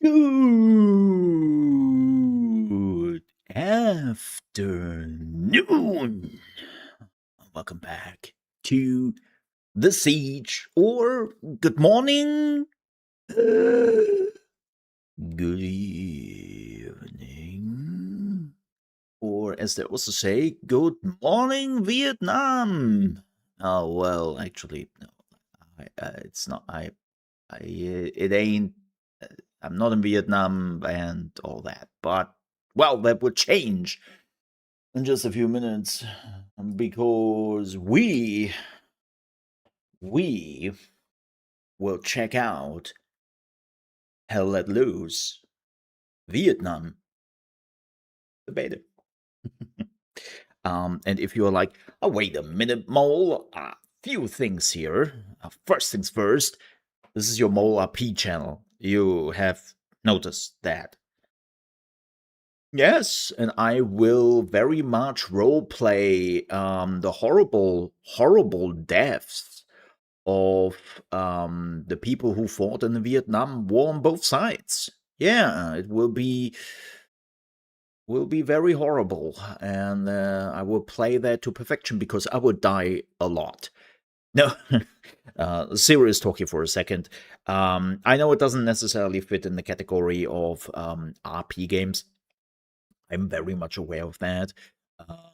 Good afternoon. Welcome back to the siege, or good morning, good evening, or as they also say, good morning, Vietnam. Oh well, actually, no, it's not. It ain't. uh, I'm not in Vietnam and all that, but well, that would change in just a few minutes because we will check out Hell Let Loose Vietnam the beta. And if you're like, oh wait a minute, Mole, a few things here. First things first, this is your Mole RP channel. You have noticed that. Yes, and I will very much roleplay the horrible deaths of the people who fought in the Vietnam War on both sides. Yeah, it will be very horrible, and I will play that to perfection because I would die a lot. No, serious talk here for a second. I know it doesn't necessarily fit in the category of RP games. I'm very much aware of that.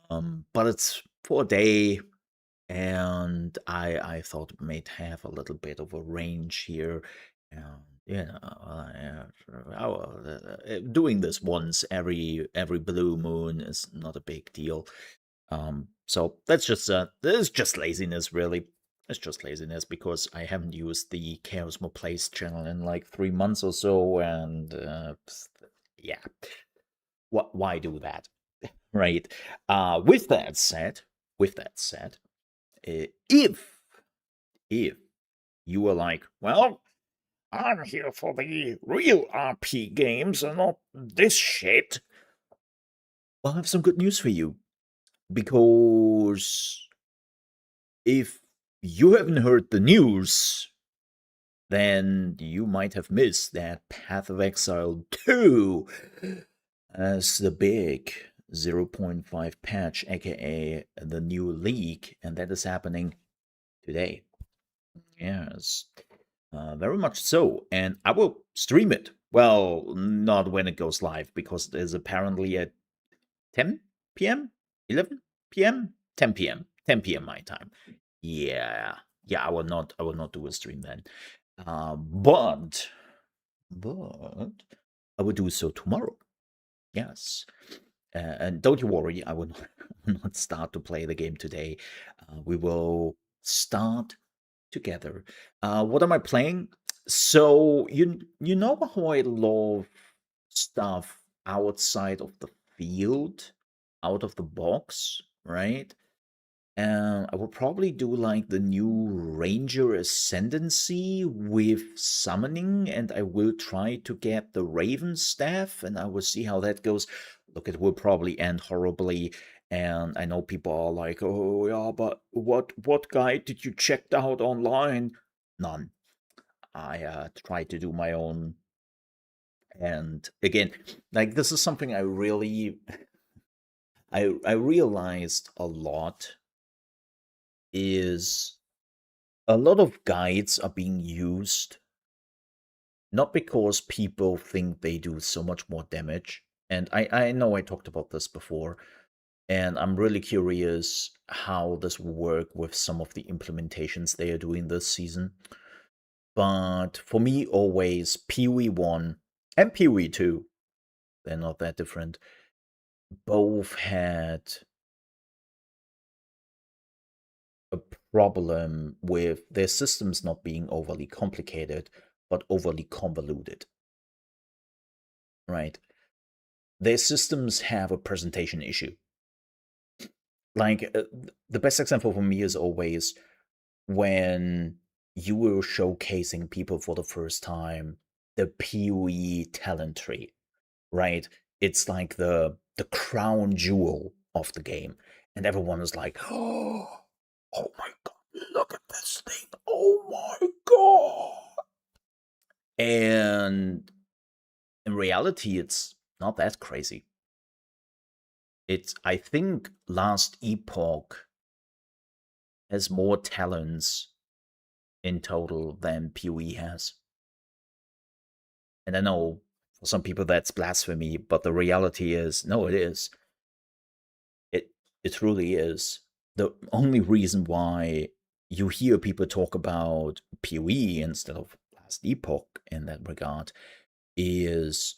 But it's for a day, and I thought it might have a little bit of a range here. And doing this once every blue moon is not a big deal. So that's just this is just laziness, really. It's just laziness because I haven't used the ChaosMole Plays channel in like 3 months or so, and yeah, why do that? Right. With that said, if you are like, well, I'm here for the real RP games and not this shit, well, I have some good news for you. Because if you haven't heard the news, then you might have missed that Path of Exile 2 as the big 0.5 patch, aka the new leak, and that is happening today. Yes, very much so. And I will stream it. Well, not when it goes live, because there's apparently at 10 p.m., 11 p.m., 10 p.m., 10 p.m. my time. Yeah, yeah. I will not do a stream then. But I will do so tomorrow. Yes. And don't you worry, I will not start to play the game today. We will start together. What am I playing? So you know how I love stuff outside of the field, out of the box, right? I will probably do like the new Ranger Ascendancy with summoning, and I will try to get the Raven staff, and I will see how that goes. Look, it will probably end horribly, and I know people are like, "Oh yeah, but what guide did you check out online?" None. I tried to do my own, and again, like this is something I really I realized a lot is a lot of guides are being used not because people think they do so much more damage. And I know I talked about this before, and I'm really curious how this will work with some of the implementations they are doing this season. But for me, always PoE 1 and PoE 2, they're not that different, both had a problem with their systems not being overly complicated, but overly convoluted. Right? Their systems have a presentation issue. Like the best example for me is always when you were showcasing people for the first time the PoE talent tree, right? It's like the crown jewel of the game, and everyone is like, "Oh, oh my god, look at this thing! Oh my god!" And in reality, it's not that crazy. I think Last Epoch has more talents in total than PoE has. And I know for some people that's blasphemy, but the reality is, no, it is. It it truly is. The only reason why you hear people talk about PoE instead of Last Epoch in that regard is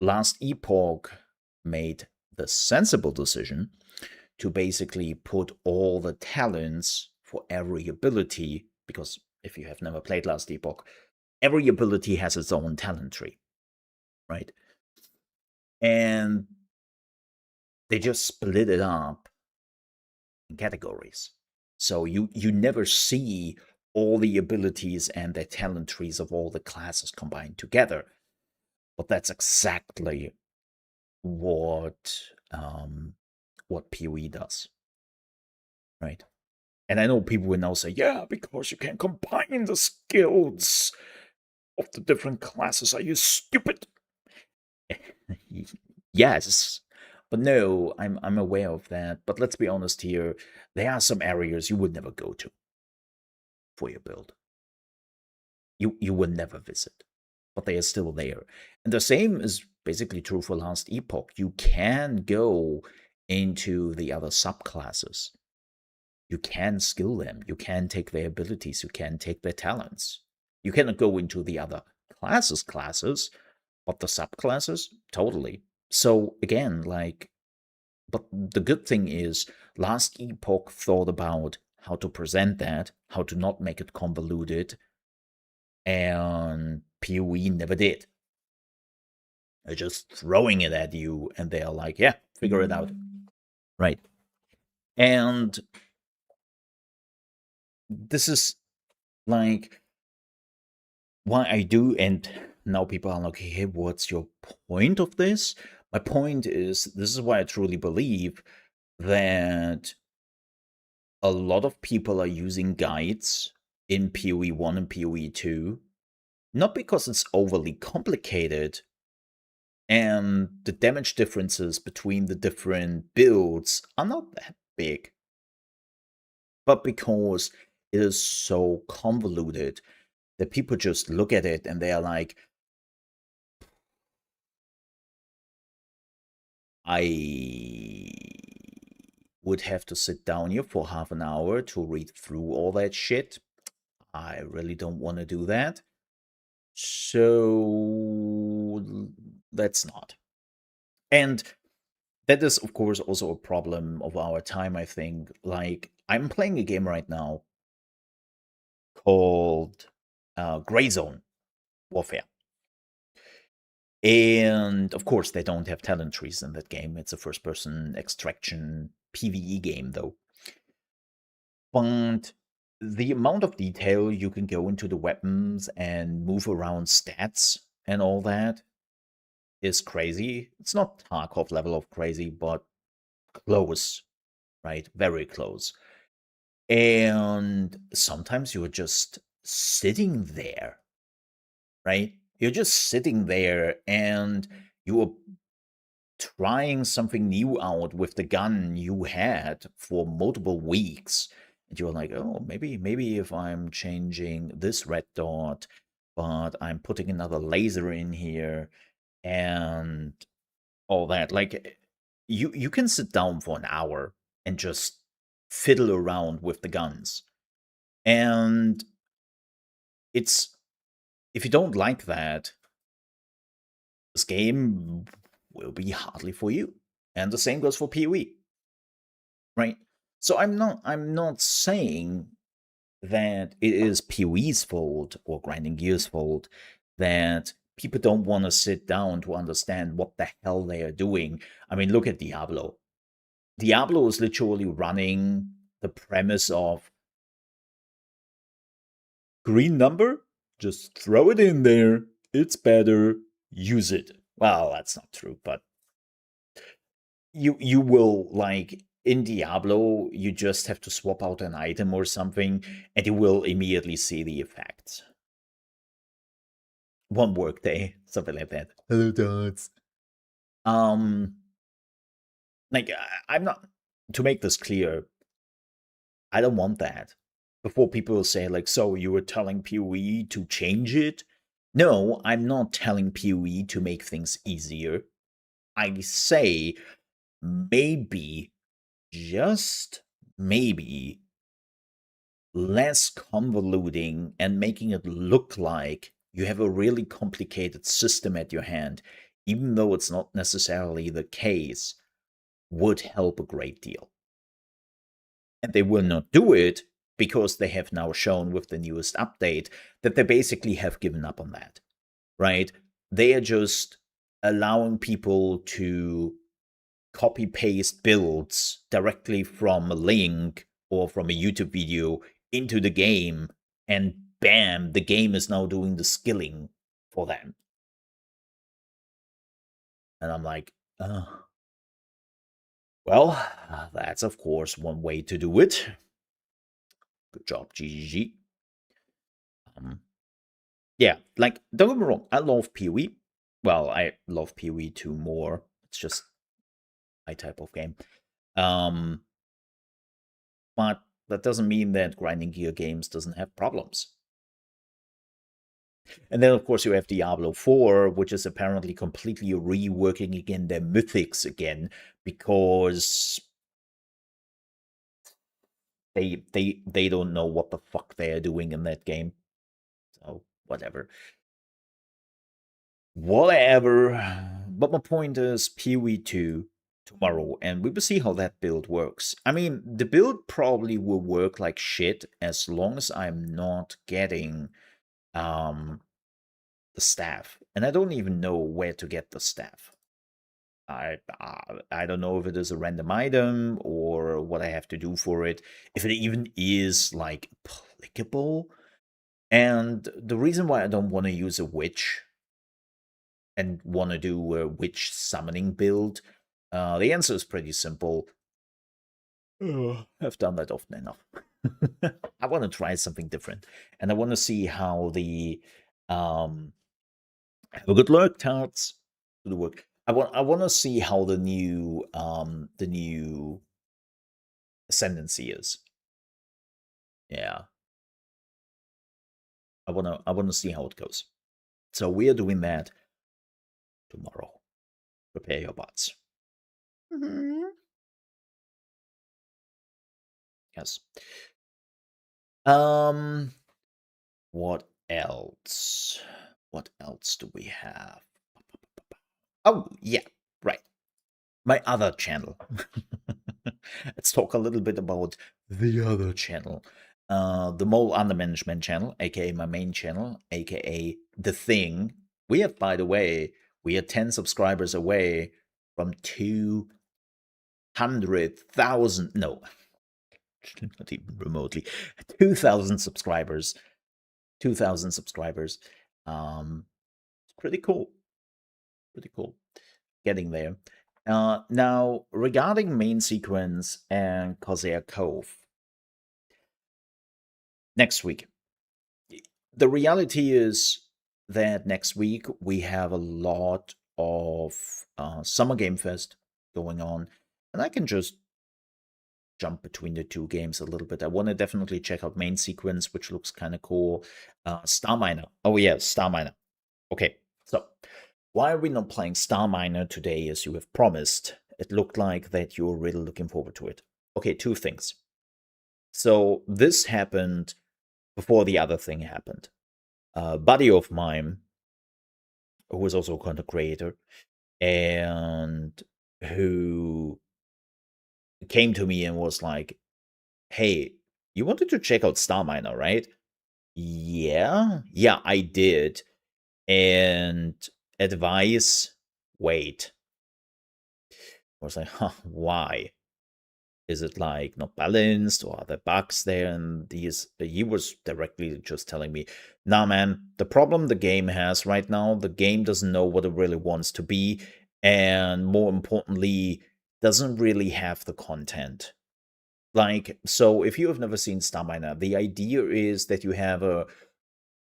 Last Epoch made the sensible decision to basically put all the talents for every ability, because if you have never played Last Epoch, every ability has its own talent tree, right? And they just split it up in categories. So you never see all the abilities and the talent trees of all the classes combined together. But that's exactly what what PoE does, right? And I know people will now say, yeah, because you can combine the skills of the different classes. Are you stupid? Yes. But no, I'm aware of that. But let's be honest here. There are some areas you would never go to for your build. You would never visit. But they are still there. And the same is basically true for Last Epoch. You can go into the other subclasses. You can skill them. You can take their abilities. You can take their talents. You cannot go into the other classes, but the subclasses, totally. So again, like, but the good thing is, Last Epoch thought about how to present that, how to not make it convoluted, and PoE never did. They're just throwing it at you, and they're like, yeah, figure it out. Right. And this is like why I do, and now people are like, hey, what's your point of this? My point is, this is why I truly believe that a lot of people are using guides in PoE 1 and PoE 2, not because it's overly complicated and the damage differences between the different builds are not that big, but because it is so convoluted that people just look at it and they are like, I would have to sit down here for half an hour to read through all that shit. I really don't want to do that. So let's not. And that is, of course, also a problem of our time, I think. Like, I'm playing a game right now called Gray Zone Warfare. And of course, they don't have talent trees in that game. It's a first person extraction PvE game, though. But the amount of detail you can go into the weapons and move around stats and all that is crazy. It's not Tarkov level of crazy, but close, right? Very close. And sometimes you're just sitting there, right? You're just sitting there and you're trying something new out with the gun you had for multiple weeks. And you're like, oh, maybe if I'm changing this red dot, but I'm putting another laser in here and all that. Like you can sit down for an hour and just fiddle around with the guns. And it's if you don't like that, this game will be hardly for you. And the same goes for PoE, right? So I'm not saying that it is PoE's fault or Grinding Gear's fault that people don't want to sit down to understand what the hell they are doing. I mean, look at Diablo. Diablo is literally running the premise of green number, just throw it in there. It's better. Use it. Well, that's not true, but you will like in Diablo, you just have to swap out an item or something, and you will immediately see the effects. one work day, something like that. Hello, dots. Um, I'm not, to make this clear, I don't want that. Before people say, like, so you were telling PoE to change it? No, I'm not telling PoE to make things easier. I say maybe, just maybe, less convoluting and making it look like you have a really complicated system at your hand, even though it's not necessarily the case, would help a great deal. And they will not do it because they have now shown with the newest update that they basically have given up on that, right? They are just allowing people to copy paste builds directly from a link or from a YouTube video into the game, and bam, the game is now doing the skilling for them. And I'm like, well, that's of course one way to do it. Good job, GGG. Yeah, like, don't get me wrong, I love PoE. Well, I love PoE 2 more. It's just my type of game. But that doesn't mean that grinding gear games doesn't have problems. And then, of course, you have Diablo 4, which is apparently completely reworking again their mythics again, because they don't know what the fuck they are doing in that game. So whatever. Whatever. But my point is PoE 2 tomorrow, and we will see how that build works. I mean, the build probably will work like shit as long as I'm not getting the staff. And I don't even know where to get the staff. I don't know if it is a random item or what I have to do for it, if it even is like applicable. And the reason why I don't want to use a witch and want to do a witch summoning build, the answer is pretty simple. I've done that often enough. I want to try something different, and I want to see how the have a good luck, tarts. Do the work. I want to see how the new ascendancy is. Yeah, I wanna see how it goes. So we are doing that tomorrow. Prepare your butts. Mhm. Yes. Um, what else? What else do we have? Oh, yeah, right. My other channel. Let's talk a little bit about the other channel. The Mole Under Management channel, aka my main channel, aka The Thing. We have, by the way, we are 10 subscribers away from 200,000. No, not even remotely. 2,000 subscribers. 2,000 subscribers. It's pretty cool. Pretty cool. Getting there. Now, regarding main sequence and Corsair Cove, next week. The reality is that next week we have a lot of Summer Game Fest going on, and I can just jump between the two games a little bit. I want to definitely check out Main Sequence, which looks kind of cool. Star Miner. Oh, yeah, Star Miner. Okay, so why are we not playing Star Miner today as you have promised? It looked like that you're really looking forward to it. Okay, two things. So this happened before the other thing happened. A buddy of mine, who was also a content creator, and who came to me and was like, "Hey, you wanted to check out Star Miner, right?" Yeah, I did. And advice, wait. I was like, huh, why? Is it like not balanced or are there bugs there? And he was directly just telling me, nah, man, the problem the game has right now, the game doesn't know what it really wants to be, and more importantly, doesn't really have the content. Like, so if you have never seen Star Miner, the idea is that you have a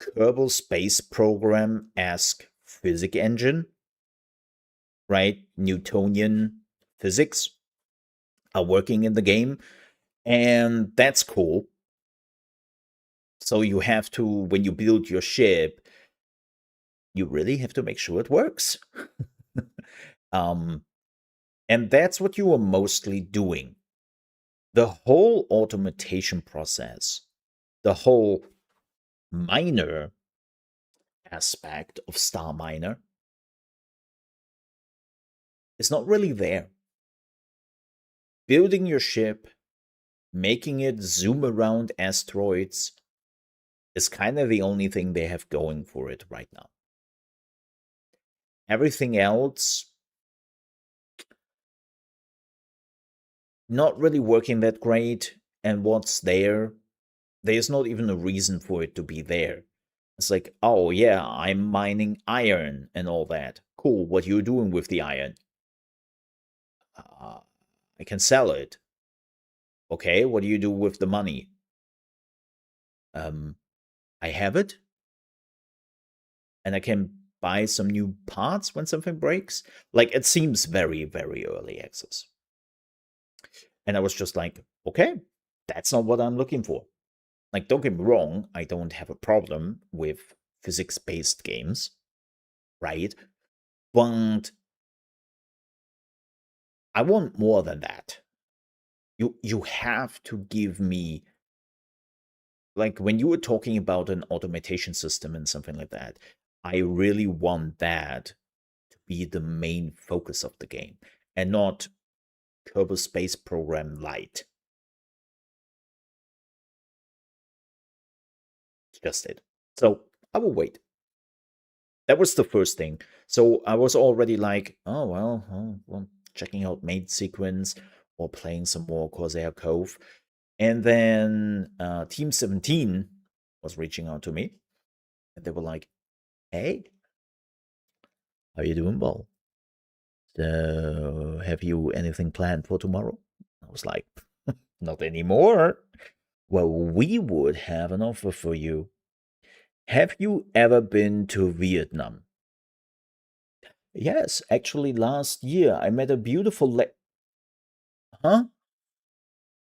Kerbal Space Program esque physics engine, right? Newtonian physics are working in the game, and that's cool. So you have to, when you build your ship, you really have to make sure it works. um, and that's what you are mostly doing. The whole automation process, the whole miner aspect of Star Miner is not really there. Building your ship, making it zoom around asteroids is kind of the only thing they have going for it right now. Everything else, not really working that great. And what's there, there's not even a reason for it to be there. It's like, oh yeah, I'm mining iron and all that. Cool, what are you doing with the iron? Uh, I can sell it. Okay, what do you do with the money? Um, I have it, and I can buy some new parts when something breaks. Like, it seems very, very early access. And I was just like, okay, that's not what I'm looking for. Like, don't get me wrong, I don't have a problem with physics based games, right? But I want more than that. You have to give me, like, when you were talking about an automation system and something like that, I really want that to be the main focus of the game and not Kerbal Space Program Lite. It's just it. So I will wait. That was the first thing. So I was already like, oh well, checking out main sequence or playing some more Corsair Cove. And then Team 17 was reaching out to me and they were like, hey, how you doing, Ball? So have you anything planned for tomorrow? I was like, not anymore. Well, we would have an offer for you. Have you ever been to Vietnam? Yes, actually, last year I met a beautiful huh?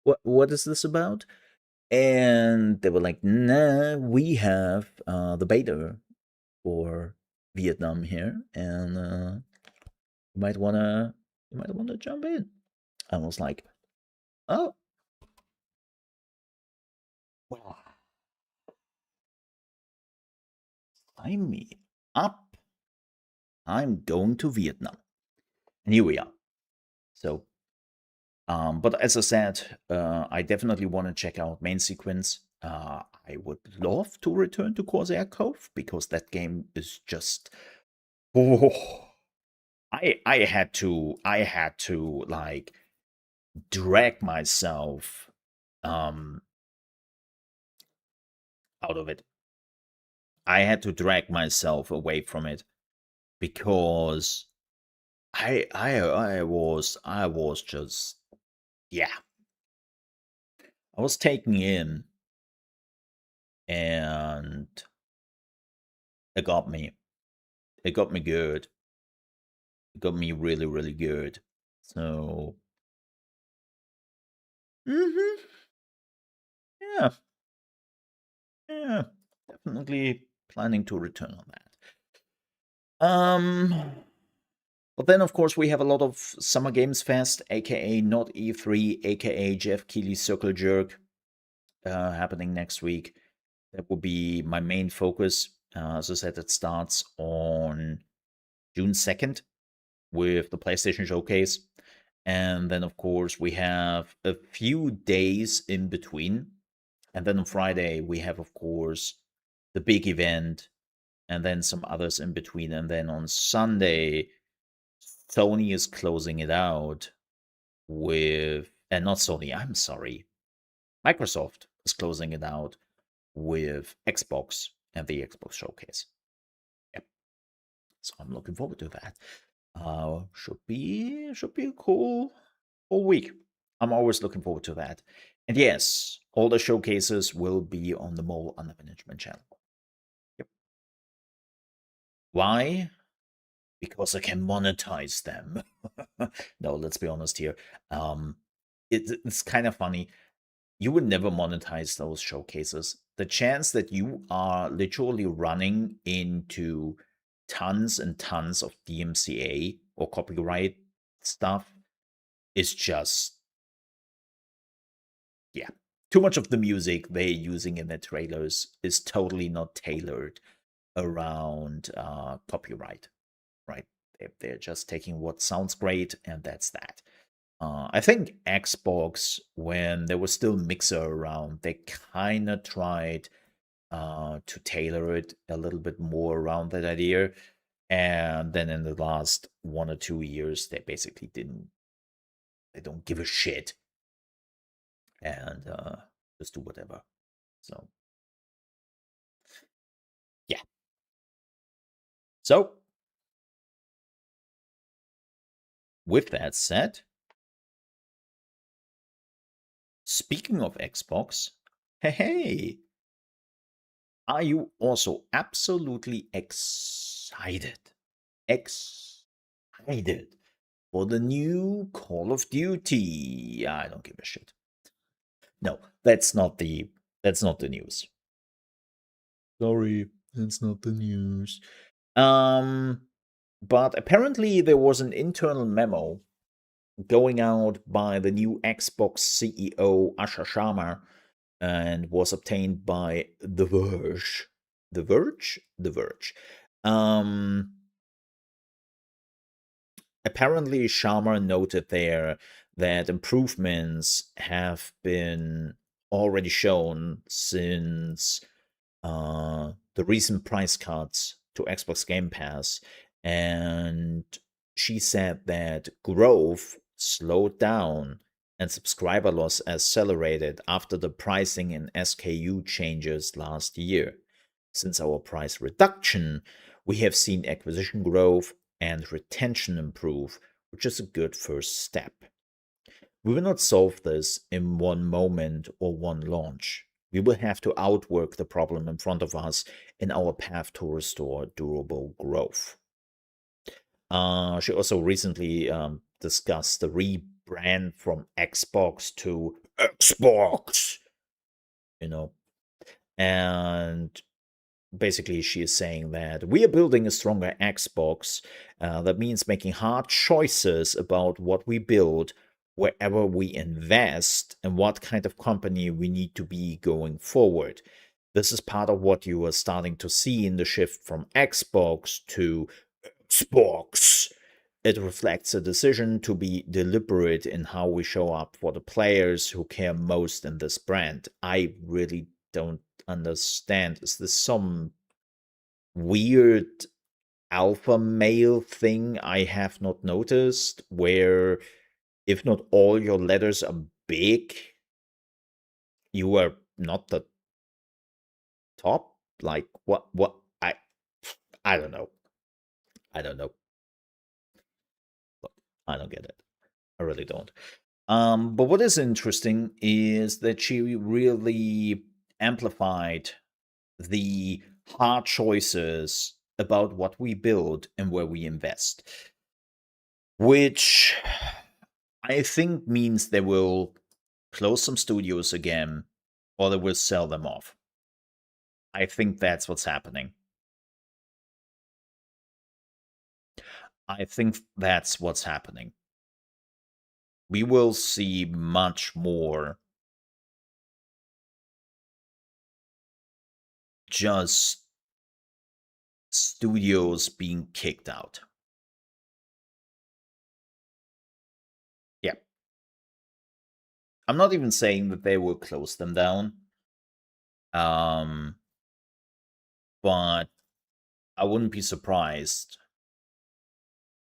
What is this about? And they were like, nah, we have the beta for Vietnam here, and you might wanna jump in. I was like, oh, well, sign me up. I'm going to Vietnam. And here we are. So, but as I said, I definitely want to check out main sequence. I would love to return to Corsair Cove because that game is just, oh, I had to like drag myself um out of it. I had to drag myself away from it because I was just, yeah, I was taken in, and it got me. It got me good. It got me really, really good. So, hmm, yeah, yeah, definitely planning to return on that. But then, of course, we have a lot of Summer Games Fest, aka not E3, aka Jeff Keighley's Circle Jerk, happening next week. That will be my main focus. As I said, it starts on June 2nd with the PlayStation Showcase. And then, of course, we have a few days in between. And then on Friday, we have, of course, the big event and then some others in between. And then on Sunday, Sony is closing it out with, and not Sony, I'm sorry, Microsoft is closing it out with Xbox and the Xbox Showcase. Yep. So I'm looking forward to that. Should be a cool week. I'm always looking forward to that. And yes, all the showcases will be on the Mole Under Management channel. Why? Because I can monetize them. No, let's be honest here. Um, it's kind of funny. You would never monetize those showcases. The chance that you are literally running into tons and tons of DMCA or copyright stuff is just, yeah. Too much of the music they're using in their trailers is totally not tailored around copyright, right? They're just taking what sounds great and that's that. I think Xbox, when there was still Mixer around, they kind of tried to tailor it a little bit more around that idea. And then in the last 1 or 2 years, they basically didn't, they don't give a shit and just do whatever. So, yeah. So, with that said, speaking of Xbox, hey, are you also absolutely excited? Excited for the new Call of Duty. I don't give a shit. No, that's not the news. Sorry, that's not the news. Um, but apparently there was an internal memo going out by the new Xbox CEO Asha Sharma and was obtained by The Verge. The Verge? The Verge. Um, Apparently, Sharma noted there that improvements have been already shown since the recent price cuts to Xbox Game Pass. And she said that growth slowed down and subscriber loss accelerated after the pricing and SKU changes last year. Since our price reduction, we have seen acquisition growth and retention improve, which is a good first step. We will not solve this in one moment or one launch. We will have to outwork the problem in front of us in our path to restore durable growth. She also recently discussed the rebrand from Xbox to Xbox, you know, and basically she is saying that we are building a stronger Xbox. That means making hard choices about what we build, wherever we invest, and what kind of company we need to be going forward. This is part of what you are starting to see in the shift from Xbox to Xbox. It reflects a decision to be deliberate in how we show up for the players who care most in this brand. I really don't understand. Is this some weird alpha male thing I have not noticed where if not all your letters are big, you are not the top? Like what I don't know. I don't know. Look, I don't get it. I really don't. But what is interesting is that she really amplified the hard choices about what we build and where we invest, which I think means they will close some studios again or they will sell them off. I think that's what's happening. I think that's what's happening. We will see much more just studios being kicked out. Yeah. I'm not even saying that they will close them down. Um, but I wouldn't be surprised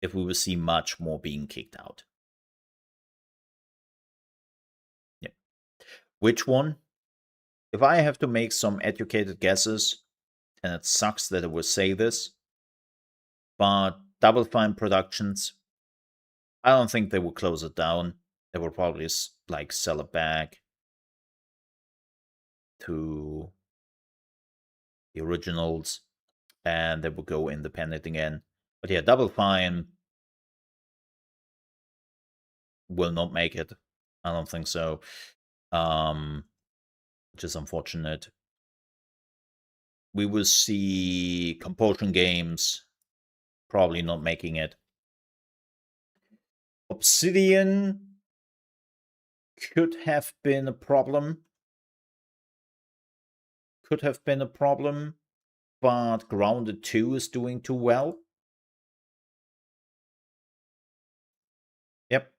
if we will see much more being kicked out. Yeah. Which one? If I have to make some educated guesses, and it sucks that I will say this, but Double Fine Productions, I don't think they will close it down. They will probably like sell it back to the originals. and they will go independent again. But yeah, Double Fine will not make it. I don't think so. Which is unfortunate. We will see Compulsion Games probably not making it. Obsidian could have been a problem. Could have been a problem, but Grounded 2 is doing too well. Yep.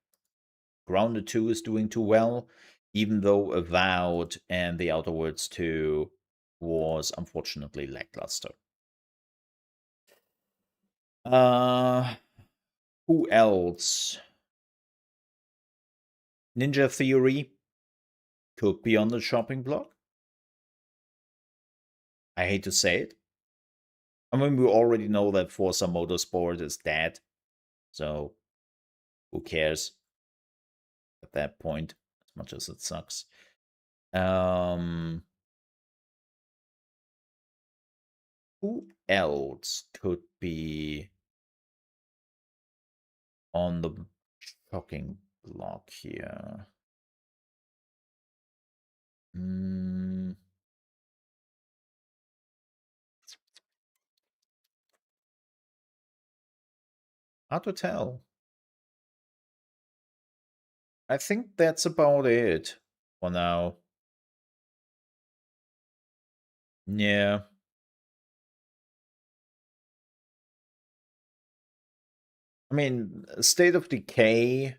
Grounded 2 is doing too well, even though Avowed and The Outer Worlds 2 was unfortunately lackluster. Who else? Ninja Theory could be on the shopping block. I hate to say it. I mean, we already know that Forza Motorsport is dead, so who cares at that point, as much as it sucks. Who else could be on the shocking block here? Hard to tell. I think that's about it for now. Yeah. I mean, State of Decay,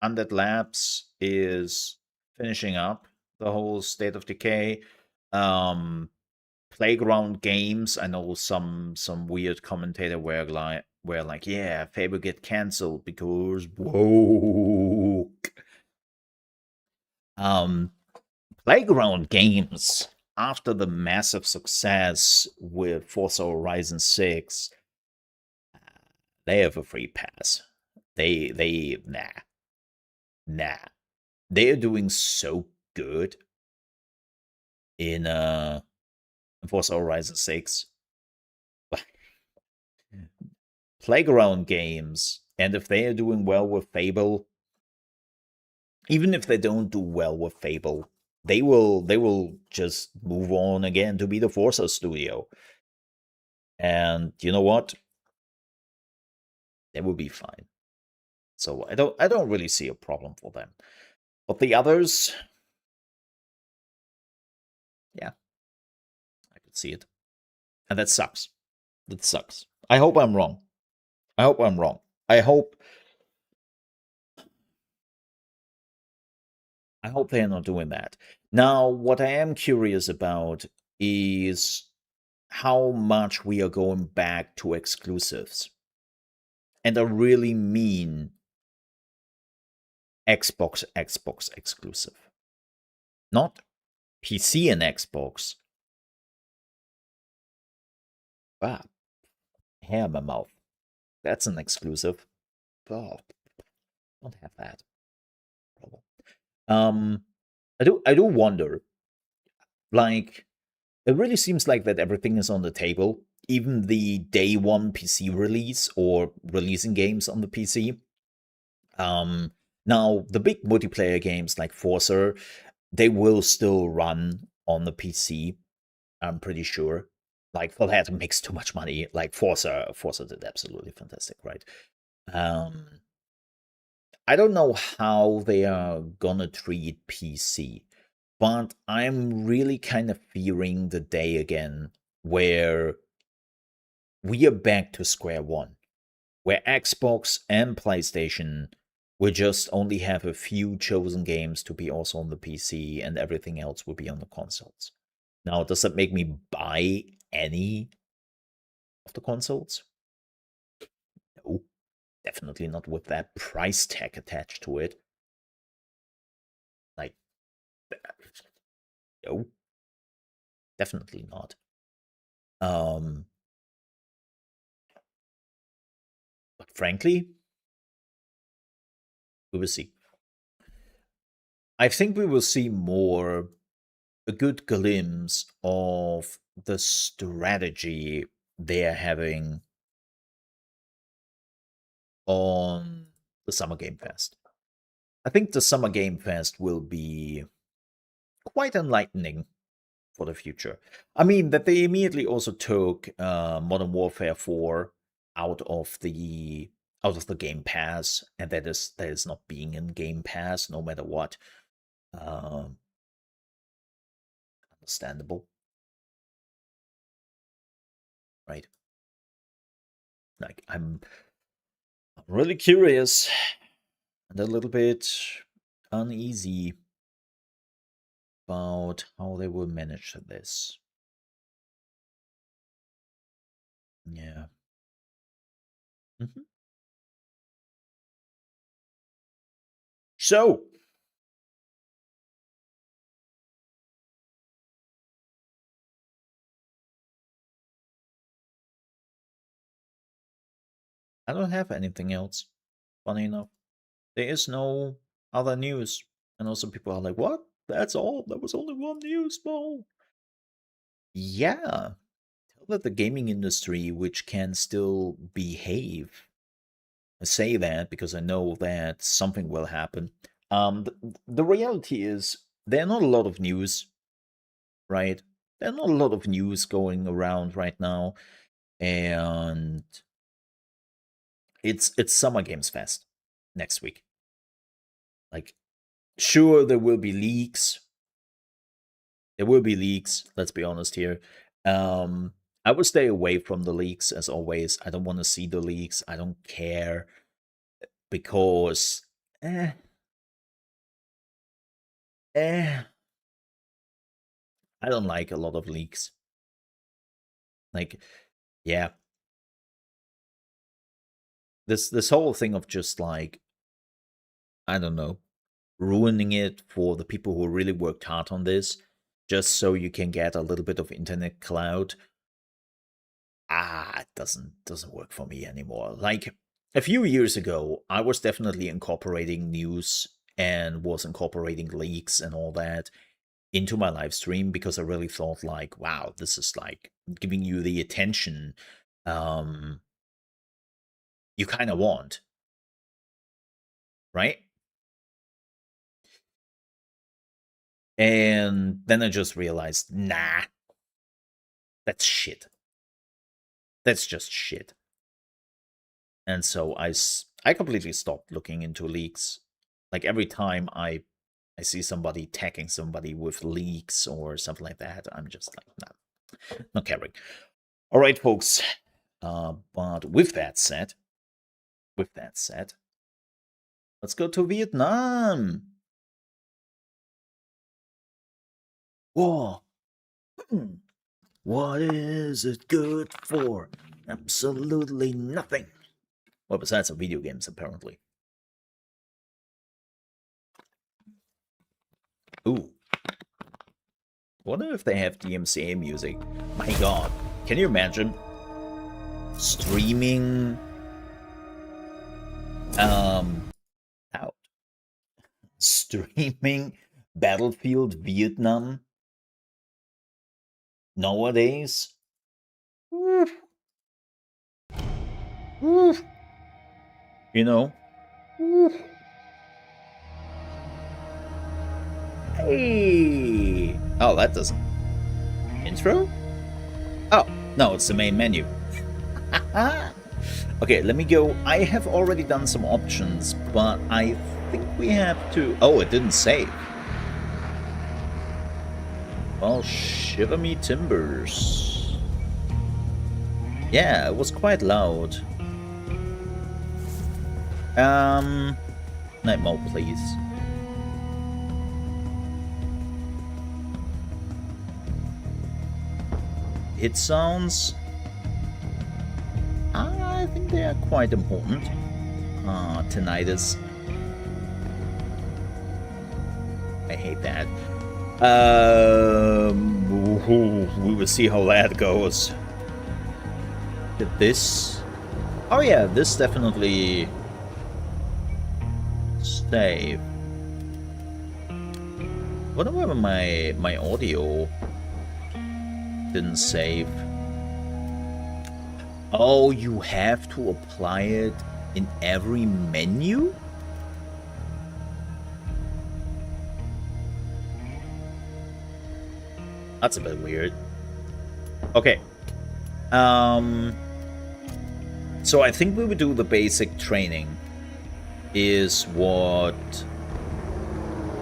Undead Labs is finishing up the whole State of Decay. Playground Games, I know some weird commentator were like, yeah, Fable get cancelled because woke. Playground Games, after the massive success with Forza Horizon 6, they have a free pass. They nah. They are doing so good in Forza Horizon 6. Playground Games, and if they are doing well with Fable, even if they don't do well with Fable, they will just move on again to be the Forza studio. And you know what? They will be fine. So I don't really see a problem for them. But the others, yeah, I could see it. And that sucks. That sucks. I hope I'm wrong. I hope I'm wrong. I hope they are not doing that. Now, what I am curious about is how much we are going back to exclusives. And I really mean Xbox exclusive. Not PC and Xbox. Ah, hair in my mouth. That's an exclusive. Oh, don't have that. Um, I do wonder. Like, it really seems like that everything is on the table. Even the day one PC release or releasing games on the PC. Now the big multiplayer games like Forza, they will still run on the PC. I'm pretty sure. Like for that, it makes too much money. Like Forza did absolutely fantastic, right? I don't know how they are gonna treat PC, but I'm really kind of fearing the day again where we are back to square one, where Xbox and PlayStation will just only have a few chosen games to be also on the PC and everything else will be on the consoles. Now, does that make me buy any of the consoles? No, definitely not with that price tag attached to it. Like, no, definitely not. But frankly, we will see. I think we will see more a good glimpse of the strategy they're having on the Summer Game Fest. I think the Summer Game Fest will be quite enlightening for the future. I mean, that they immediately also took Modern Warfare 4 out of the Game Pass, and that is not being in Game Pass no matter what. Understandable, right? Like I'm really curious and a little bit uneasy about how they will manage this. Yeah. Mhm. So, I don't have anything else. Funny enough, there is no other news. And also, people are like, what? That's all? There was only one news, Mo. Yeah. Tell that the gaming industry, which can still behave. I say that because I know that something will happen. The reality is, there are not a lot of news, right? There are not a lot of news going around right now. And it's Summer Games Fest next week. Like, sure, there will be leaks. There will be leaks. Let's be honest here. I will stay away from the leaks as always. I don't want to see the leaks. I don't care because, eh, eh, I don't like a lot of leaks. Like, yeah, this whole thing of just like, I don't know, ruining it for the people who really worked hard on this, just so you can get a little bit of internet clout. It doesn't work for me anymore. Like a few years ago, I was definitely incorporating news and was incorporating leaks and all that into my live stream because I really thought like, wow, this is like giving you the attention um you kind of want, right? And then I just realized, nah, that's shit. That's just shit. And so I completely stopped looking into leaks. Like every time I see somebody tagging somebody with leaks or something like that, I'm just like, nah, not caring. All right, folks. But with that said, let's go to Vietnam. War. What is it good for? Absolutely nothing. Well, besides some video games, apparently. Ooh. Wonder if they have DMCA music. My god. Can you imagine? Streaming out. Streaming Battlefield Vietnam nowadays. Oof. Oof. You know? Oof. Hey! Oh, that doesn't. Intro? Oh, no, it's the main menu. Okay, let me go. I have already done some options, but I think we have to... Oh, it didn't save. Well, shiver me timbers. Yeah, it was quite loud. Night mode, please. Hit sounds. I think they are quite important. Tinnitus. I hate that. We will see how that goes. Did this? Oh yeah, this definitely save. Wonder whether my audio Didn't save. Oh, you have to apply it in every menu? That's a bit weird. Okay. So I think we would do the basic training is what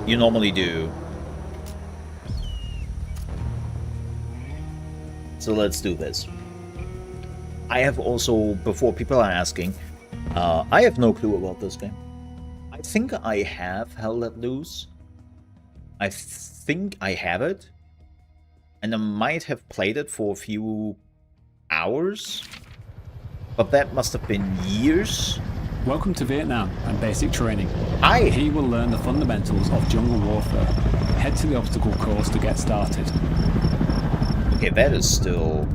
you normally do. So let's do this. I have also, before people are asking, I have no clue about this game. I think I have Hell Let Loose. I think I have it. And I might have played it for a few hours. But that must have been years. Welcome to Vietnam and basic training. Hi! Here you will learn the fundamentals of jungle warfare. Head to the obstacle course to get started. Okay, that is still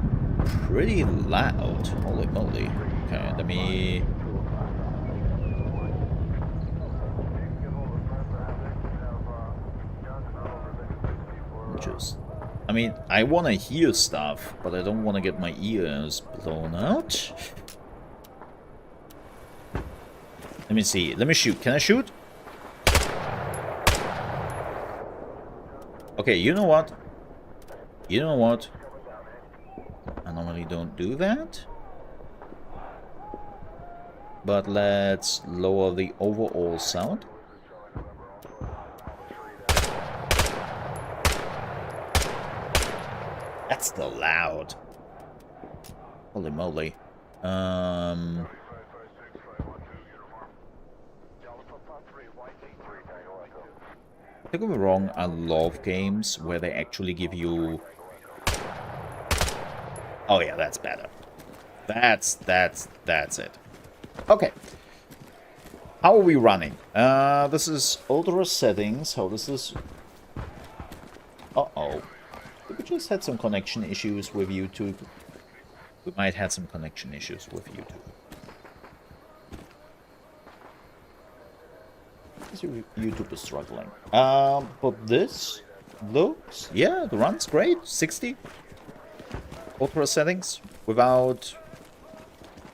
pretty loud. Holy moly. Okay, let me... Just... I mean, I want to hear stuff, but I don't want to get my ears blown out. Let me see. Let me shoot. Can I shoot? Okay, you know what? You know what? I normally don't do that. But let's lower the overall sound. That's still loud. Holy moly. Don't get me wrong, I love games where they actually give you... Oh yeah, that's better. That's it. Okay. How are we running? This is ultra settings. How this is... Uh-oh. We just had some connection issues with YouTube. We might have some connection issues with YouTube. YouTube is struggling. But this looks... Yeah, the run's great. 60. Ultra settings without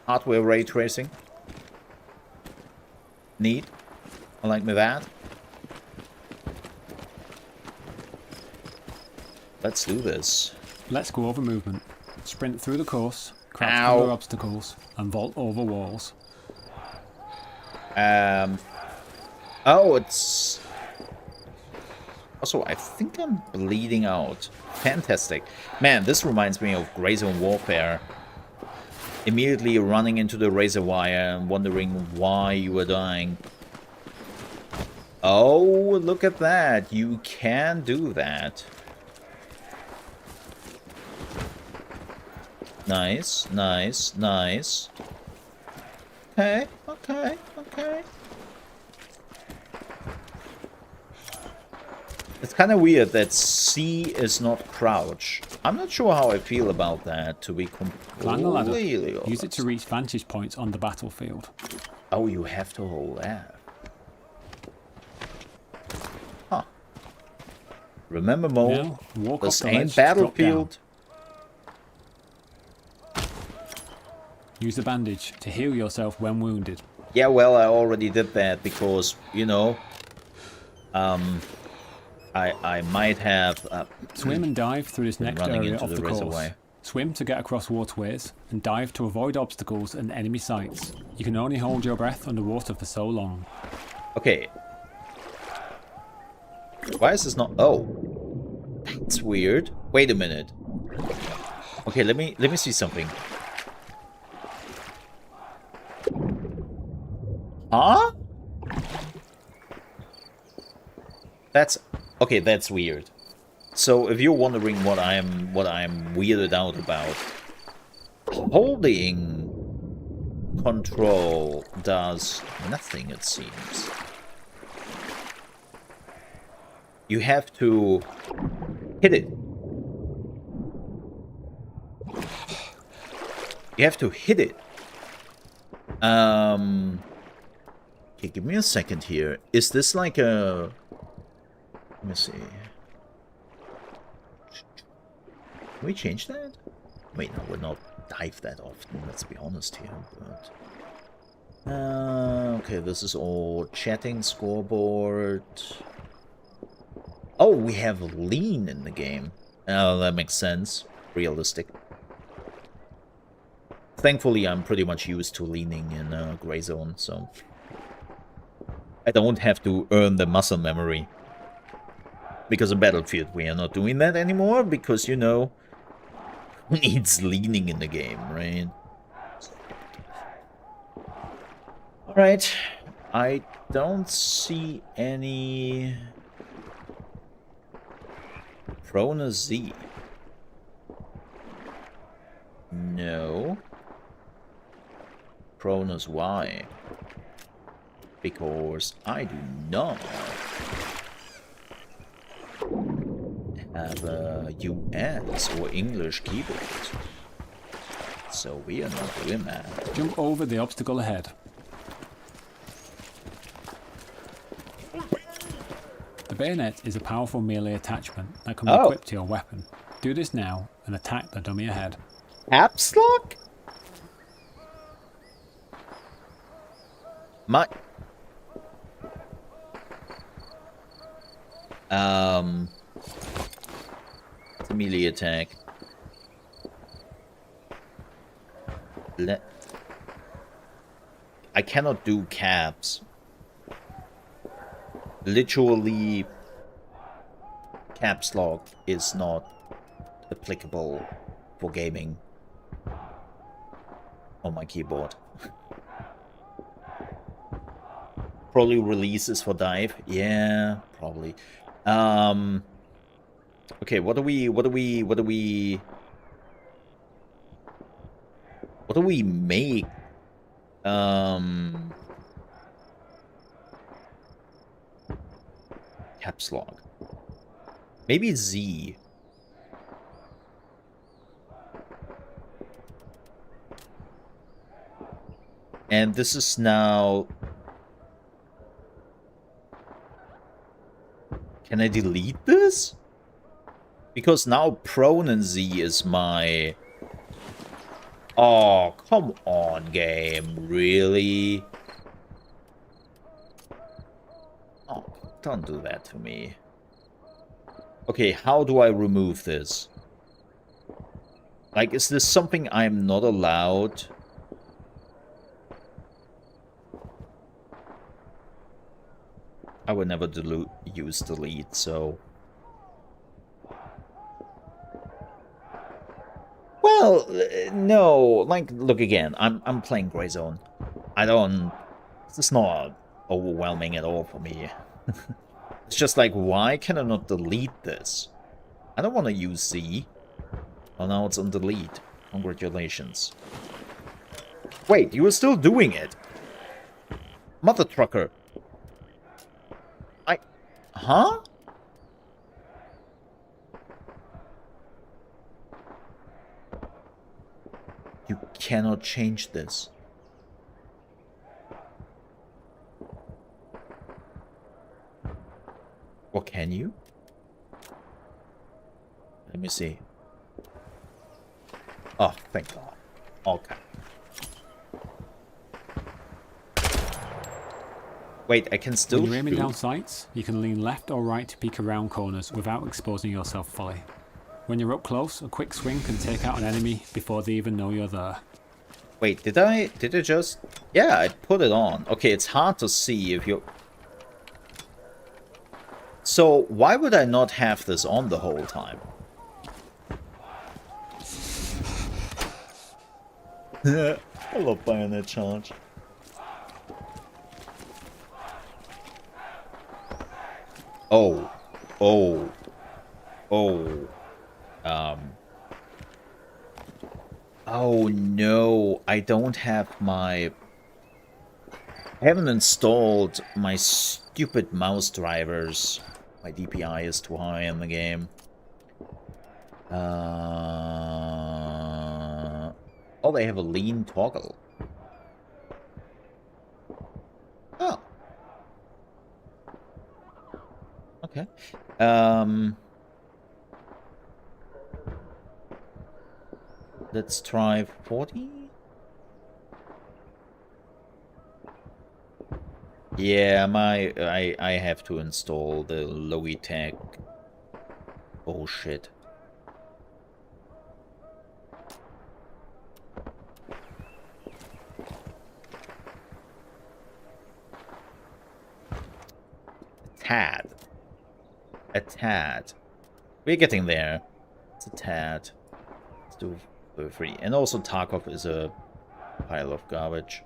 hardware ray tracing. Neat. I like me that. Let's do this. Let's go over movement. Sprint through the course, crouch over obstacles, and vault over walls. Oh, it's... Also, I think I'm bleeding out. Fantastic. Man, this reminds me of Grey Zone Warfare. Immediately running into the razor wire and wondering why you were dying. Oh, look at that. You can do that. Nice, nice, nice. Okay, okay, okay. It's kind of weird that C is not crouch. I'm not sure how I feel about that, to be Climb the ladder. completely honest. Use it to reach vantage points on the battlefield. Oh, you have to hold that. Huh. Remember, Mo, Now, walk this off the ain't ledge, drop Battlefield. down. Use the bandage to heal yourself when wounded. Yeah, well, I already did that because, you know, I might have Swim and dive through this next running area into of the the course. reservoir. Swim to get across waterways, and dive to avoid obstacles and enemy sights. You can only hold your breath underwater for so long. Okay. Why is this not... Oh. That's weird. Wait a minute. Okay, let me see something. Huh? That's... Okay, that's weird. So, if you're wondering what I'm weirded out about, holding control does nothing, it seems. You have to hit it. You have to hit it. Okay, give me a second here. Is this like a... Let me see. Can we change that? Wait, no, we're not dive that often, let's be honest here, but... okay, this is all chatting, scoreboard... Oh, we have lean in the game. Oh, that makes sense. Realistic. Thankfully, I'm pretty much used to leaning in Gray Zone, so... I don't have to earn the muscle memory. Because in Battlefield, we are not doing that anymore, because, you know... Who needs leaning in the game, right? Alright. I don't see any... Prona Z. No. Prona's Y. Because I do not have a US or English keyboard. So we are not doing that. Jump over the obstacle ahead. The bayonet is a powerful melee attachment that can be equipped to your weapon. Do this now and attack the dummy ahead. Caps lock? My... It's a melee attack. I cannot do caps. Literally, caps lock is not applicable for gaming on my keyboard. Probably releases for dive. Yeah, probably. Okay, what do we make? Caps lock. Maybe Z. And this is now... Can I delete this? Because now prone and Z is my... Oh, come on, game. Really? Oh, don't do that to me. Okay, how do I remove this? Like, is this something I'm not allowed? I would never use delete, so... Well, no. Like, look again. I'm playing Gray Zone. I don't... It's not overwhelming at all for me. It's just like, why can I not delete this? I don't want to use Z. Oh, now it's on delete. Congratulations. Wait, you were still doing it? Mother trucker. Huh? You cannot change this. Or can you? Let me see. Oh, thank God. Okay. Wait, I can still When you're aiming shoot? down sights, you can lean left or right to peek around corners without exposing yourself fully. When you're up close, a quick swing can take out an enemy before they even know you're there. Wait, did I just... Yeah, I put it on. Okay, it's hard to see if you're... So, why would I not have this on the whole time? I love bayonet charge. Oh. Oh. Oh. Oh no, I don't have my... I haven't installed my stupid mouse drivers. My DPI is too high in the game. Oh, they have a lean toggle. Oh. Okay. Let's try 40. Yeah, I have to install the Logitech bullshit. Tad. A tad. We're getting there. It's a tad. Let's do 3. And also Tarkov is a pile of garbage.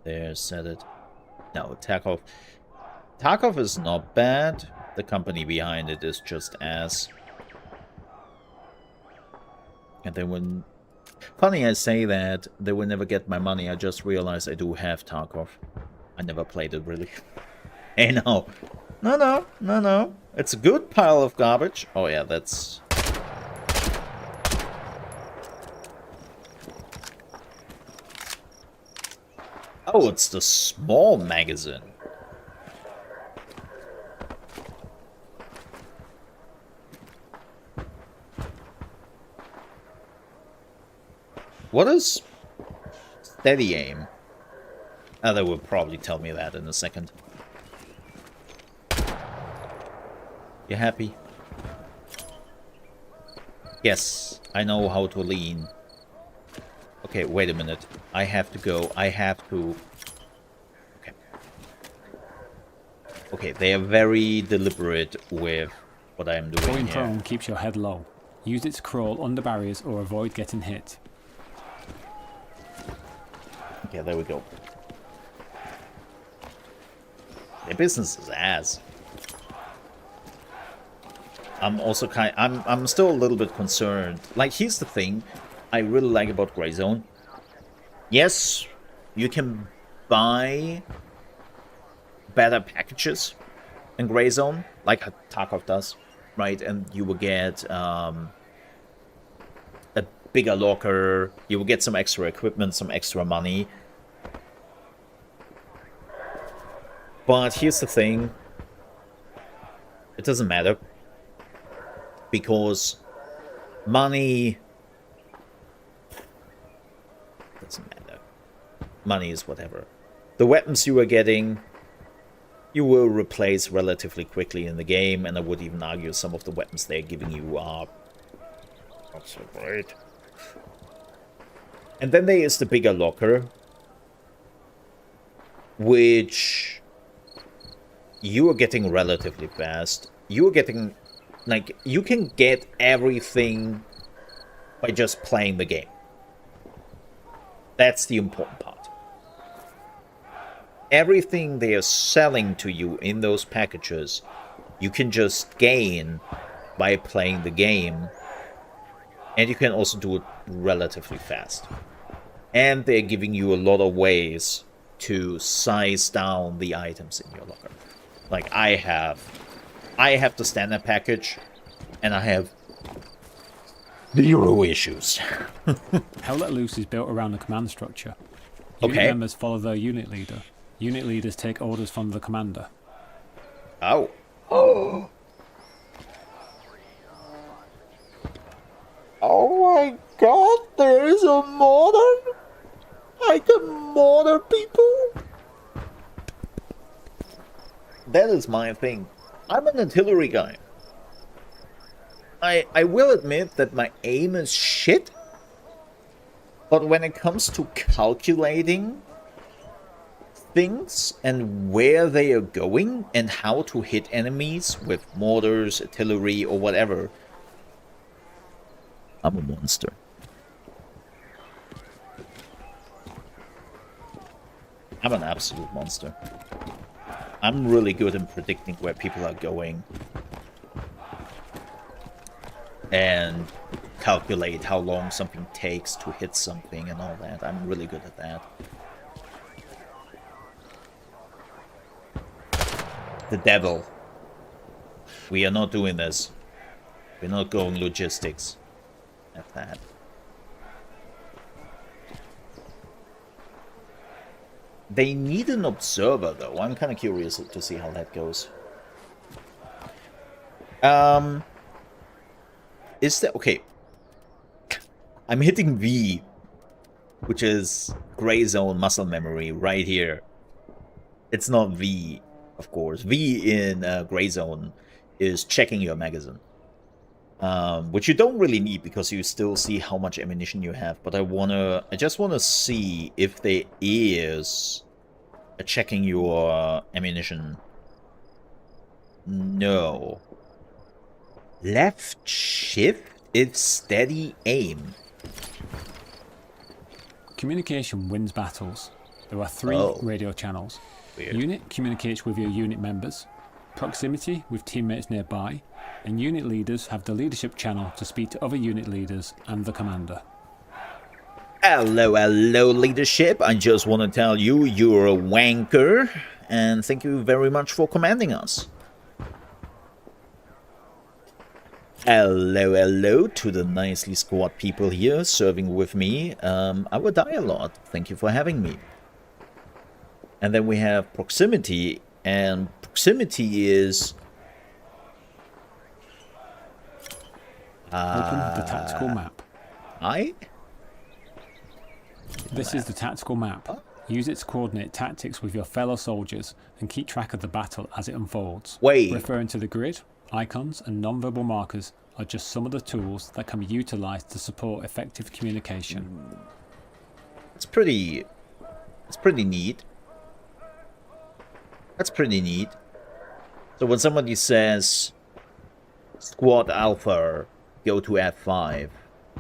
There, said it. No, Tarkov. Tarkov is not bad. The company behind it is just ass. And they wouldn't... Funny I say that. They will never get my money. I just realized I do have Tarkov. I never played it, really. Hey, no. No. It's a good pile of garbage. Oh, yeah, that's... Oh, it's the small magazine. What is steady aim? Oh, they will probably tell me that in a second. You happy? Yes, I know how to lean. Okay, wait a minute. I have to go. I have to... Okay. Okay, they are very deliberate with what I am doing Going here. prone keeps your head low. Use it to crawl under barriers or avoid getting hit. Okay, there we go. Their business is ass. I'm also I'm still a little bit concerned. Like, here's the thing I really like about Gray Zone. Yes, you can buy better packages in Gray Zone, like Tarkov does, right? And you will get a bigger locker, you will get some extra equipment, some extra money. But here's the thing. It doesn't matter. Because money doesn't matter. Money is whatever. The weapons you are getting, you will replace relatively quickly in the game, and I would even argue some of the weapons they're giving you are not so great. And then there is the bigger locker, which you are getting relatively fast. You are getting... Like, you can get everything by just playing the game. That's the important part. Everything they are selling to you in those packages, you can just gain by playing the game. And you can also do it relatively fast. And they're giving you a lot of ways to size down the items in your locker. Like, I have the standard package, and I have 0 issues. Hell Let Loose is built around a command structure. Unit members follow their unit leader. Unit leaders take orders from the commander. Oh. Oh. Oh my god, there is a modern? I can mortar people? That is my thing. I'm an artillery guy. I will admit that my aim is shit. But when it comes to calculating things and where they are going and how to hit enemies with mortars, artillery, or whatever, I'm a monster. I'm an absolute monster. I'm really good in predicting where people are going. And calculate how long something takes to hit something and all that. I'm really good at that. The devil. We are not doing this. We're not going logistics at that. They need an observer, though. I'm kind of curious to see how that goes. Is there... Okay. I'm hitting V, which is gray zone muscle memory right here. It's not V, of course. V in gray zone is checking your magazine. Which you don't really need because you still see how much ammunition you have. But I just wanna see if there is a checking your ammunition. No. Left shift is steady aim. Communication wins battles. There are 3 radio channels. Weird. Unit communicates with your unit members. Proximity with teammates nearby. And unit leaders have the leadership channel to speak to other unit leaders and the commander. Hello, hello, leadership. I just want to tell you, you're a wanker. And thank you very much for commanding us. Hello, hello to the nicely squad people here serving with me. I will die a lot. Thank you for having me. And then we have proximity. And proximity is... Open the tactical map. This is the tactical map. Use it to coordinate tactics with your fellow soldiers and keep track of the battle as it unfolds. Wait. Referring to the grid, icons and non-verbal markers are just some of the tools that can be utilised to support effective communication. It's pretty neat. That's pretty neat. So when somebody says Squad Alpha, go to F5,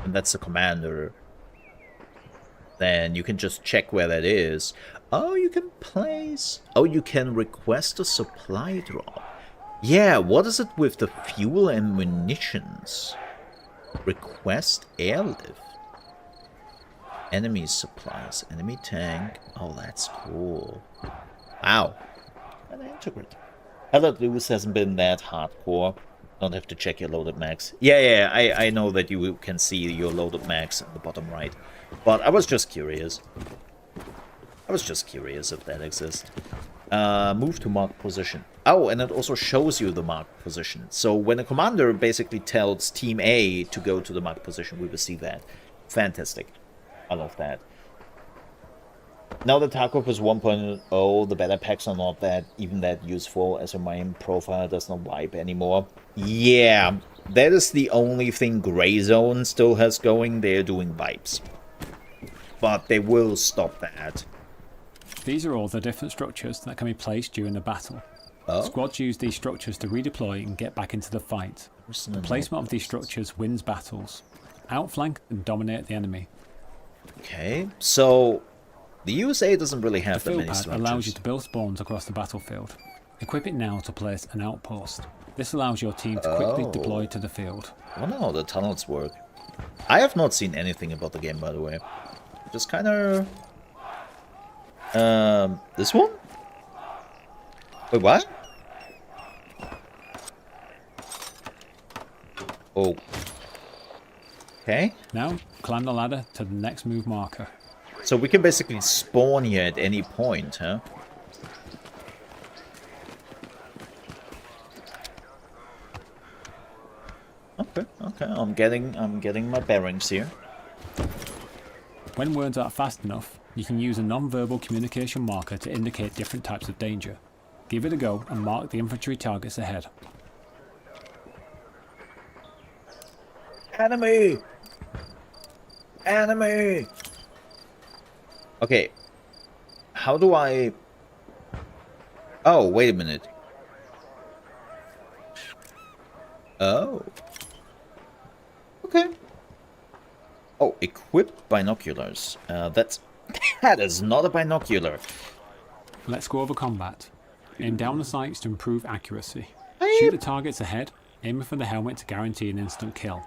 and that's the commander, then you can just check where that is. Oh, you can place... Oh, you can request a supply drop. Yeah, what is it with the fuel and munitions? Request airlift. Enemy supplies. Enemy tank. Oh, that's cool. Wow. And integrate. I thought Lewis hasn't been that hardcore. Don't have to check your loaded max. Yeah, I know that you can see your loaded max at the bottom right. But I was just curious. If that exists. Move to marked position. Oh, and it also shows you the marked position. So when a commander basically tells Team A to go to the marked position, we will see that. Fantastic. I love that. Now that Tarkov is 1.0, the beta packs are not even that useful, as your main profile does not wipe anymore. Yeah, that is the only thing Grey Zone still has going. They're doing wipes. But they will stop that. These are all the different structures that can be placed during the battle. Squads use these structures to redeploy and get back into the fight. The placement of these structures wins battles. Outflank and dominate the enemy. Okay, so the USA doesn't really have The that field many pad structures. allows you to build spawns across the battlefield. Equip it now to place an outpost. This allows your team to quickly deploy to the field. I wonder how the tunnels work. I have not seen anything about the game, by the way. Just kind of... this one? Wait, what? Oh. Okay. Now, climb the ladder to the next move marker. So we can basically spawn here at any point, huh? Okay, I'm getting my bearings here. When words aren't fast enough, you can use a non-verbal communication marker to indicate different types of danger. Give it a go and mark the infantry targets ahead. Enemy! Enemy! Okay. How do I... Oh, wait a minute. Oh. Okay. Oh, equip binoculars. That is not a binocular. Let's go over combat. Aim down the sights to improve accuracy. Hey. Shoot the targets ahead, aiming for the helmet to guarantee an instant kill.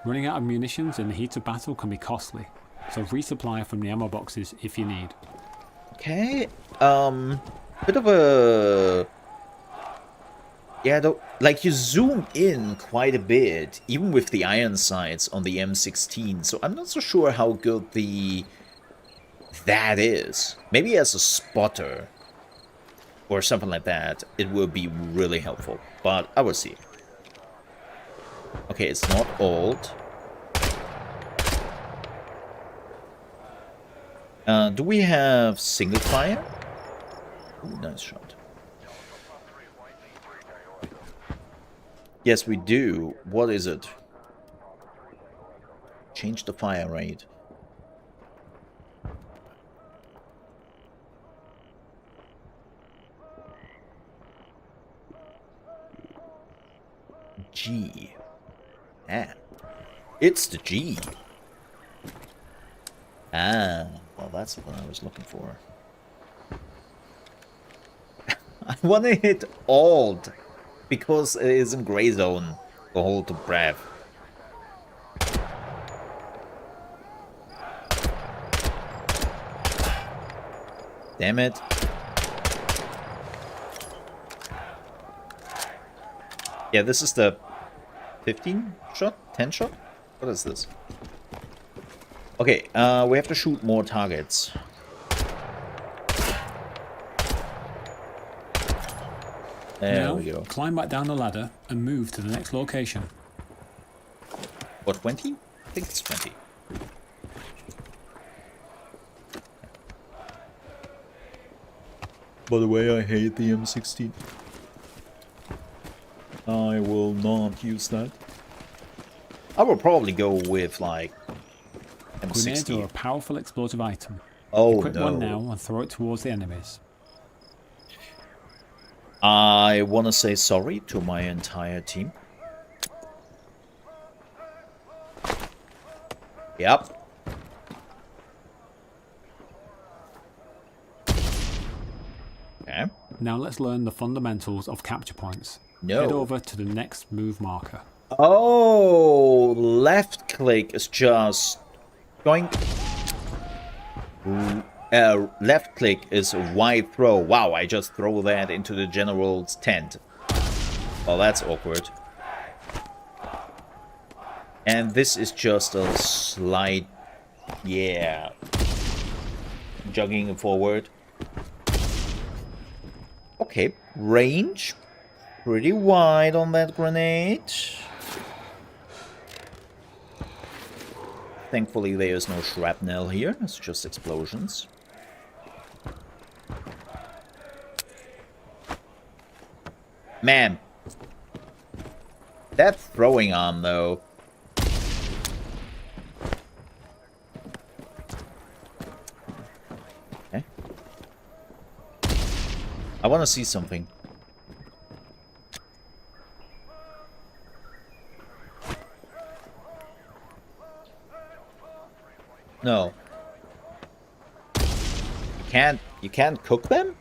Running out of munitions in the heat of battle can be costly, so resupply from the ammo boxes if you need. Okay. Bit of a... Yeah, though, like you zoom in quite a bit, even with the iron sights on the M16, so I'm not so sure how good that is. Maybe as a spotter or something like that, it will be really helpful, but I will see. Okay, it's not old. Do we have single fire? Ooh, nice shot. Yes, we do. What is it? Change the fire rate. G. Ah. It's the G. Ah, well, that's what I was looking for. I want to hit Alt because it is in gray zone. The hold to breath. Damn it. Yeah, this is the 15 shot? 10 shot? What is this? Okay, we have to shoot more targets. There we go. Climb back down the ladder and move to the next location. What, 20? I think it's 20. By the way, I hate the M16. I will not use that. I will probably go with, like, M60. Grenades are a powerful explosive item. Oh, Equip no. one now and throw it towards the enemies. I want to say sorry to my entire team. Yep. Okay. Now let's learn the fundamentals of capture points. No. Head over to the next move marker. Oh, left click is just going. Left click is a wide throw. Wow, I just throw that into the general's tent. Well, that's awkward. And this is just a slight, yeah, jogging forward. Okay, range. Pretty wide on that grenade. Thankfully, there is no shrapnel here. It's just explosions. Man. That throwing arm, though. Okay. I want to see something. No. You can't cook them?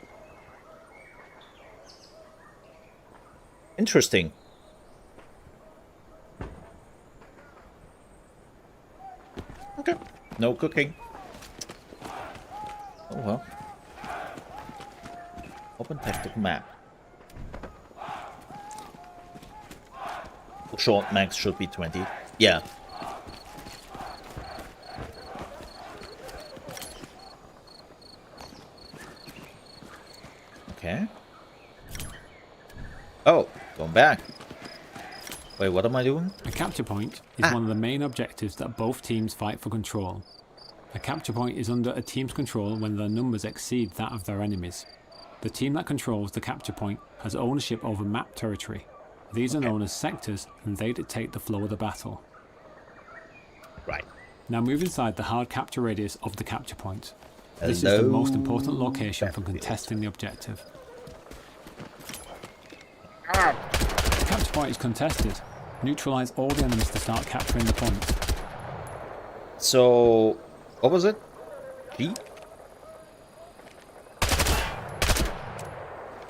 Interesting. Okay. No cooking. Oh well. Open tactical map. Short max should be 20. Yeah. Okay. Oh, going back. Wait, what am I doing? A capture point is one of the main objectives that both teams fight for control. A capture point is under a team's control when their numbers exceed that of their enemies. The team that controls the capture point has ownership over map territory. These are known as sectors, and they dictate the flow of the battle. Right. Now move inside the hard capture radius of the capture point. This is the most important location for contesting the objective. The capture point is contested. Neutralize all the enemies to start capturing the point. So, what was it? G?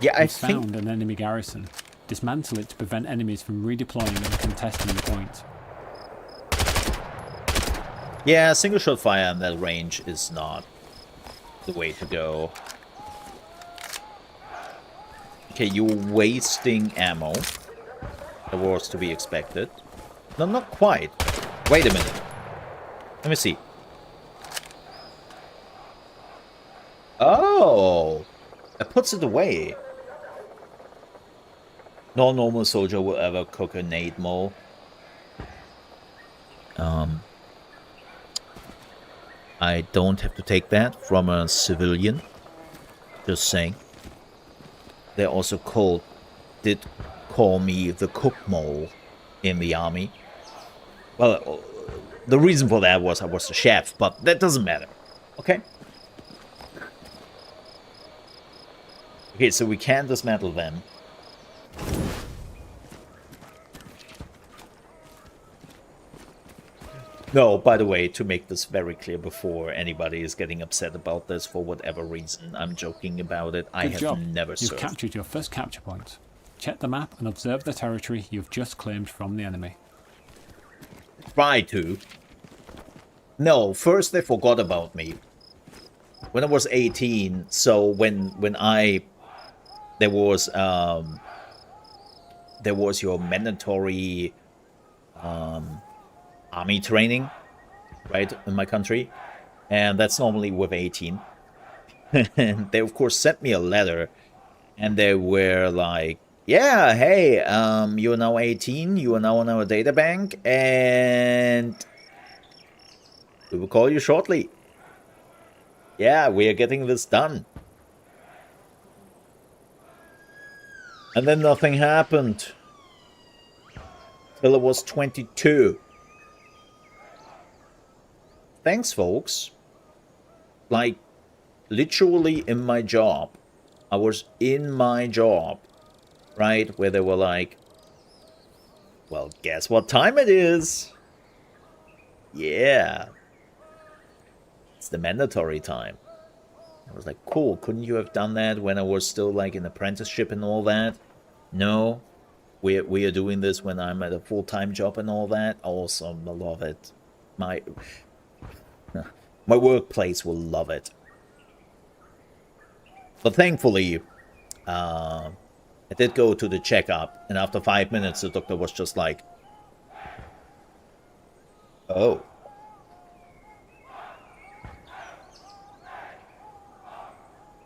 Yeah, I found an enemy garrison. Dismantle it to prevent enemies from redeploying and contesting the point. Yeah, single shot fire in that range is not the way to go. Okay, you're wasting ammo. That was to be expected. No, not quite. Wait a minute. Let me see. Oh! It puts it away. No normal soldier will ever cook a nade mole. I don't have to take that from a civilian. Just saying. They also did call me the cook mole in the army. Well, the reason for that was I was the chef, but that doesn't matter. Okay? Okay, so we can dismantle them. No, by the way, to make this very clear before anybody is getting upset about this for whatever reason, I'm joking about it. I have never served. You've captured your first capture point. Check the map and observe the territory you've just claimed from the enemy. Try to. No, first they forgot about me. When I was 18, so when there was your mandatory army training, right, in my country, and that's normally with 18. And they of course sent me a letter, and they were like, yeah, hey, you are now 18, you are now on our data bank, and we will call you shortly. Yeah, we are getting this done. And then nothing happened till I was 22. Thanks, folks. Like, literally in my job. I was in my job, right? Where they were like, well, guess what time it is? Yeah. It's the mandatory time. I was like, cool, couldn't you have done that when I was still like in apprenticeship and all that? No. We are doing this when I'm at a full-time job and all that. Awesome, I love it. My workplace will love it. But thankfully, I did go to the checkup, and after 5 minutes, the doctor was just like, oh.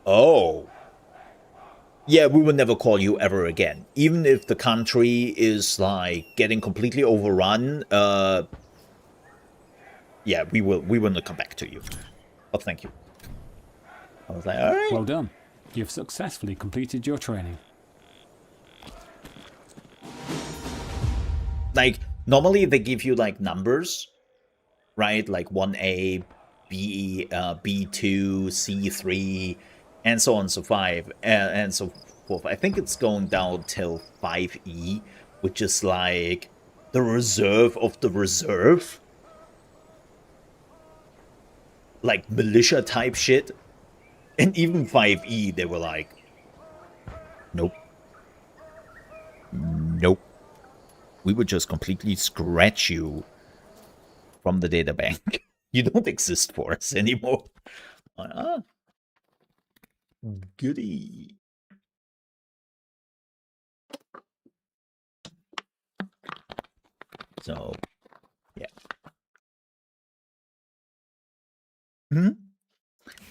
Oh. Yeah, we will never call you ever again. Even if the country is, like, getting completely overrun, yeah, we will not come back to you. But thank you. I was like, all right. Well done. You've successfully completed your training. Like, normally they give you, like, numbers, right? Like 1A, B, B2, C3, and so on and so forth. I think it's going down till 5E, which is like the reserve of the reserve. Like militia type shit. And even 5E, they were like, nope. Nope. We would just completely scratch you from the data bank. You don't exist for us anymore. Goody. So, yeah.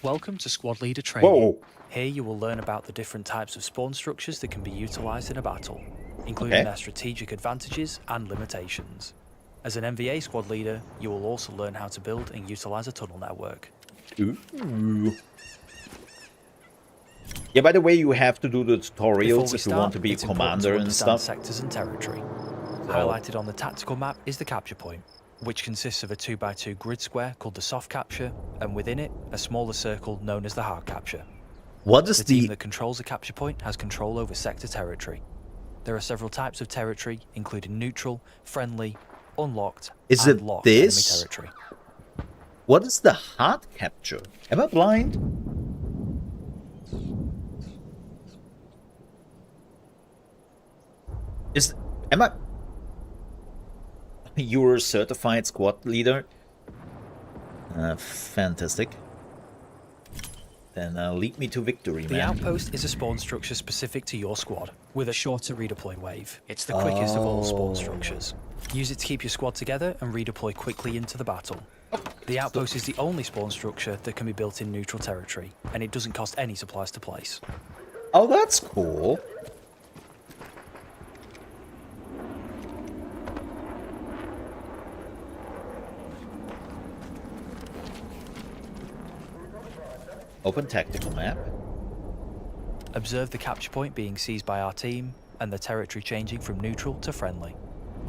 Welcome to Squad Leader Training. Whoa. Here you will learn about the different types of spawn structures that can be utilised in a battle, including their strategic advantages and limitations. As an MVA squad leader, you will also learn how to build and utilise a tunnel network. Ooh. Yeah, by the way, you have to do the tutorials if you want to be a commander and stuff. Sectors and territory. Highlighted on the tactical map is the capture point, which consists of a 2x2 grid square called the soft capture, and within it, a smaller circle known as the hard capture. What is the team that controls the capture point has control over sector territory. There are several types of territory, including neutral, friendly, unlocked, and locked enemy territory. What is the hard capture? Am I blind? Am I? You're a certified squad leader? Fantastic. Then lead me to victory, man. The outpost is a spawn structure specific to your squad, with a shorter redeploy wave. It's the quickest of all spawn structures. Use it to keep your squad together and redeploy quickly into the battle. The outpost is the only spawn structure that can be built in neutral territory, and it doesn't cost any supplies to place. Oh, that's cool. Open tactical map. Observe the capture point being seized by our team and the territory changing from neutral to friendly.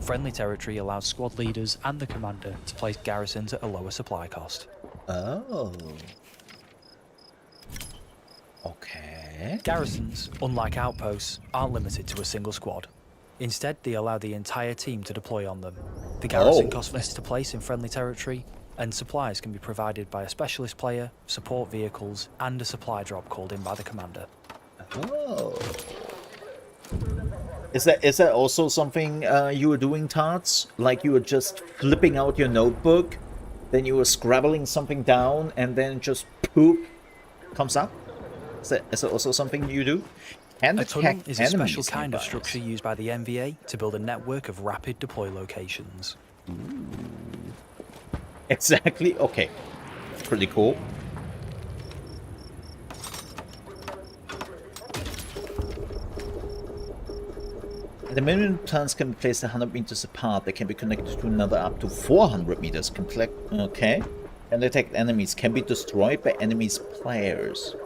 Friendly territory allows squad leaders and the commander to place garrisons at a lower supply cost. Oh. Okay. Garrisons, unlike outposts, aren't limited to a single squad. Instead, they allow the entire team to deploy on them. The garrison costs less to place in friendly territory, and supplies can be provided by a specialist player, support vehicles, and a supply drop called in by the commander. Oh. Is that also something you were doing, Tots? Like you were just flipping out your notebook, then you were scribbling something down, and then just poof comes up? Is that also something you do? A tunnel is a special kind of structure used by the NVA to build a network of rapid deploy locations. Ooh. Exactly. Okay. Pretty cool. The minimum tunnels can be placed 100 meters apart. They can be connected to another up to 400 meters. Okay. And detect enemies. Can be destroyed by enemies players.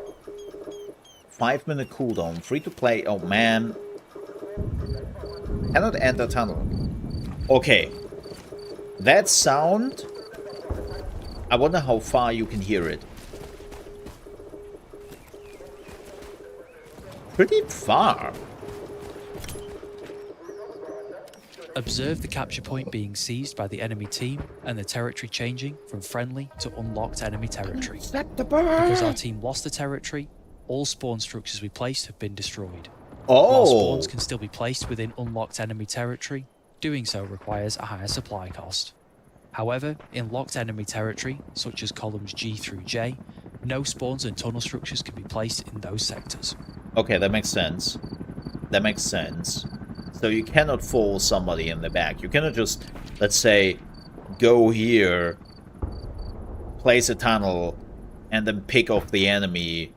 5-minute cooldown. Free to play. Oh man. Cannot enter tunnel. Okay. That sound. I wonder how far you can hear it. Pretty far. Observe the capture point being seized by the enemy team and the territory changing from friendly to unlocked enemy territory. Because our team lost the territory, all spawn structures we placed have been destroyed. While spawns can still be placed within unlocked enemy territory, doing so requires a higher supply cost. However, in locked enemy territory, such as columns G through J, no spawns and tunnel structures can be placed in those sectors. Okay, that makes sense. That makes sense. So you cannot fool somebody in the back. You cannot just, let's say, go here, place a tunnel, and then pick off the enemy.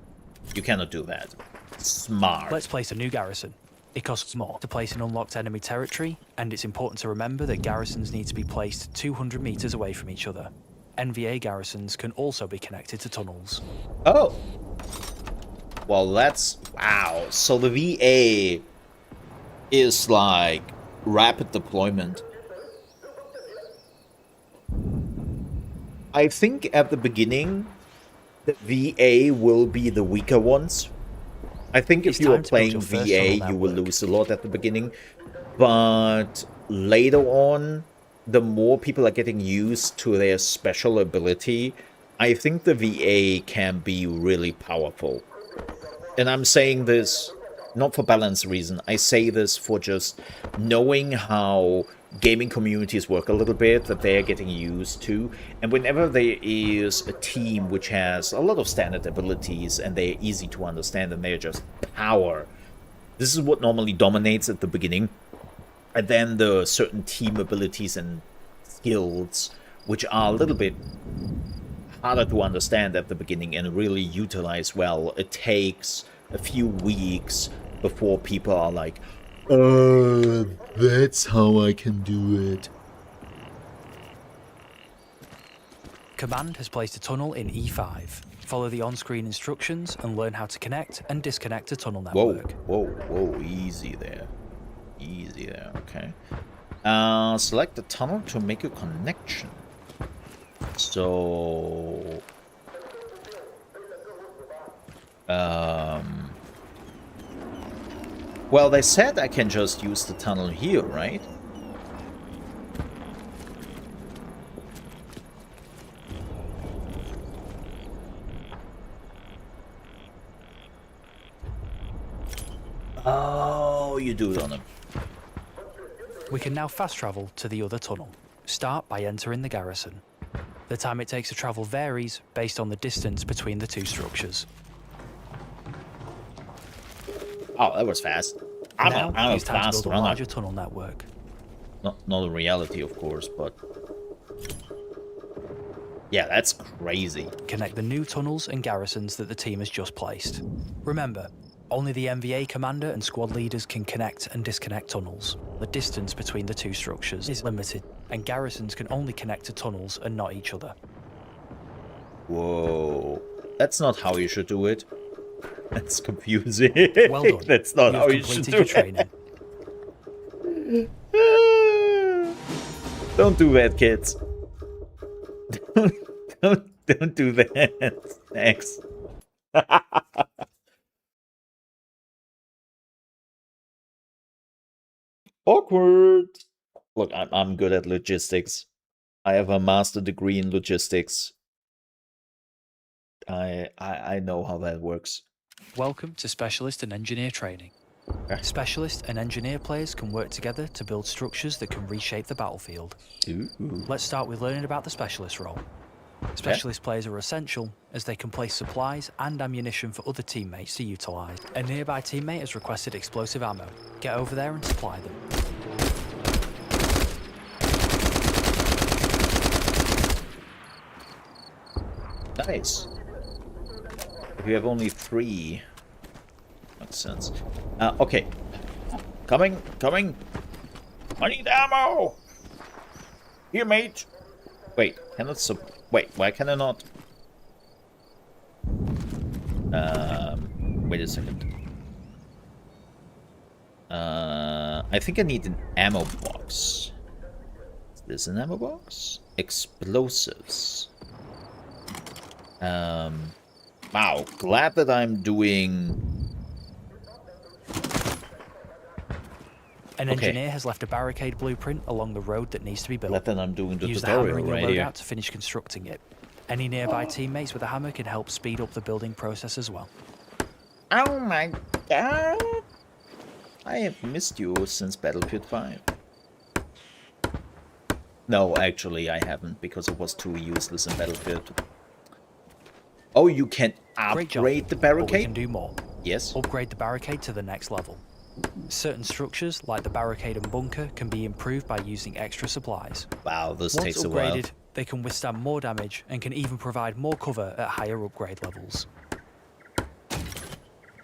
You cannot do that. Smart. Let's place a new garrison. It costs more to place in unlocked enemy territory, and it's important to remember that garrisons need to be placed 200 meters away from each other. NVA garrisons can also be connected to tunnels. Oh. Well, that's... Wow. So the VA is like rapid deployment. I think at the beginning, the VA will be the weaker ones. I think if you are playing VA, you will lose a lot at the beginning. But later on, the more people are getting used to their special ability, I think the VA can be really powerful. And I'm saying this not for balance reason. I say this for just knowing how gaming communities work a little bit, that they are getting used to. And whenever there is a team which has a lot of standard abilities and they're easy to understand and they're just power, this is what normally dominates at the beginning. And then the certain team abilities and skills which are a little bit harder to understand at the beginning and really utilize well, it takes a few weeks before people are like, that's how I can do it. Command has placed a tunnel in E5. Follow the on-screen instructions and learn how to connect and disconnect a tunnel network. Whoa, easy there. Easy there, okay. Select the tunnel to make a connection. So... well, they said I can just use the tunnel here, right? Oh, you do it on them. We can now fast travel to the other tunnel. Start by entering the garrison. The time it takes to travel varies based on the distance between the two structures. Oh, that was fast. I'm a fast runner. Larger tunnel network. Not a reality, of course, but... yeah, that's crazy. Connect the new tunnels and garrisons that the team has just placed. Remember, only the NVA commander and squad leaders can connect and disconnect tunnels. The distance between the two structures is limited, and garrisons can only connect to tunnels and not each other. Whoa. That's not how you should do it. That's confusing. Well done. That's not how you should do your training. it. Don't do that, kids. Don't do that. Thanks. Awkward. Look, I'm good at logistics. I have a master degree in logistics. I know how that works. Welcome to Specialist and Engineer training. Specialist and Engineer players can work together to build structures that can reshape the battlefield. Ooh. Let's start with learning about the Specialist role. Specialist players are essential as they can place supplies and ammunition for other teammates to utilise. A nearby teammate has requested explosive ammo. Get over there and supply them. Nice. If you have only 3, makes sense. Okay. Coming. I need ammo. Here, mate. Wait, cannot wait, why can I not? Wait a second. I think I need an ammo box. Is this an ammo box? Explosives. Wow, glad that I'm doing... An engineer has left a barricade blueprint along the road that needs to be built. Glad that I'm doing the Use the hammer in your tutorial right here. loadout to finish constructing it. Any nearby teammates with a hammer can help speed up the building process as well. Oh my god! I have missed you since Battlefield 5. No, actually I haven't, because it was too useless in Battlefield. Oh, you can upgrade the barricade? But we can do more. Yes. Upgrade the barricade to the next level. Certain structures, like the barricade and bunker, can be improved by using extra supplies. Wow, this Once takes a while. upgraded, they can withstand more damage and can even provide more cover at higher upgrade levels.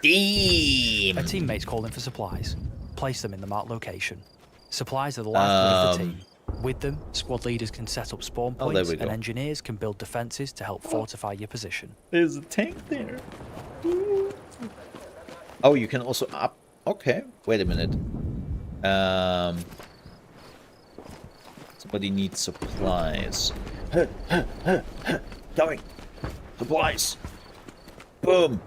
Damn! A teammate's calling for supplies. Place them in the marked location. Supplies are the lifeblood of the team. With them, squad leaders can set up spawn points and engineers can build defences to help fortify your position. There's a tank there. Oh, you can also up... Okay, wait a minute. Somebody needs supplies. Going. Supplies. Boom.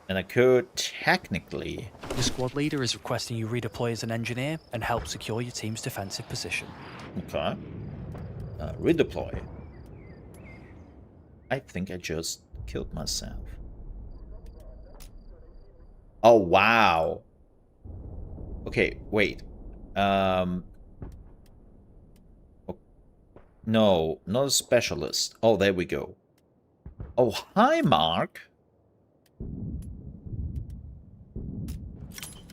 And I could technically... The squad leader is requesting you redeploy as an engineer and help secure your team's defensive position. Okay. Redeploy. I think I just killed myself. Oh, wow. Okay, wait. No, not a specialist. Oh, there we go. Oh, hi, Mark.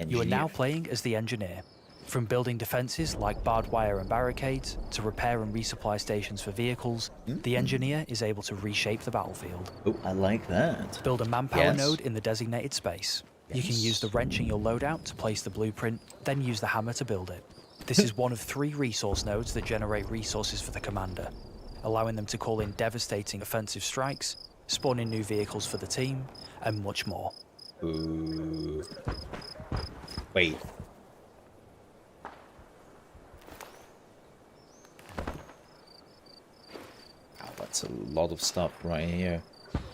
You are now playing as the engineer. From building defences like barbed wire and barricades, to repair and resupply stations for vehicles, the engineer is able to reshape the battlefield. Oh, I like that. Build a manpower node in the designated space. Yes. You can use the wrench in your loadout to place the blueprint, then use the hammer to build it. This is one of 3 resource nodes that generate resources for the commander, allowing them to call in devastating offensive strikes, spawn in new vehicles for the team, and much more. Ooh. Wait. Wow, that's a lot of stuff right here.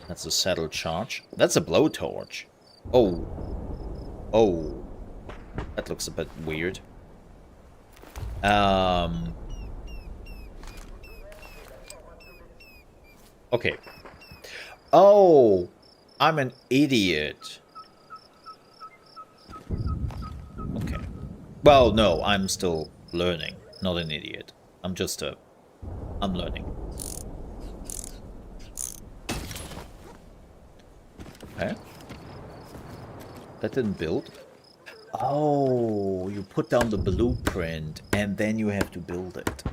That's a saddle charge. That's a blowtorch. Oh. Oh. That looks a bit weird. Okay. Oh, I'm an idiot. Okay. Well, no, I'm still learning. Not an idiot. I'm learning. Okay. That didn't build. Oh, you put down the blueprint and then you have to build it.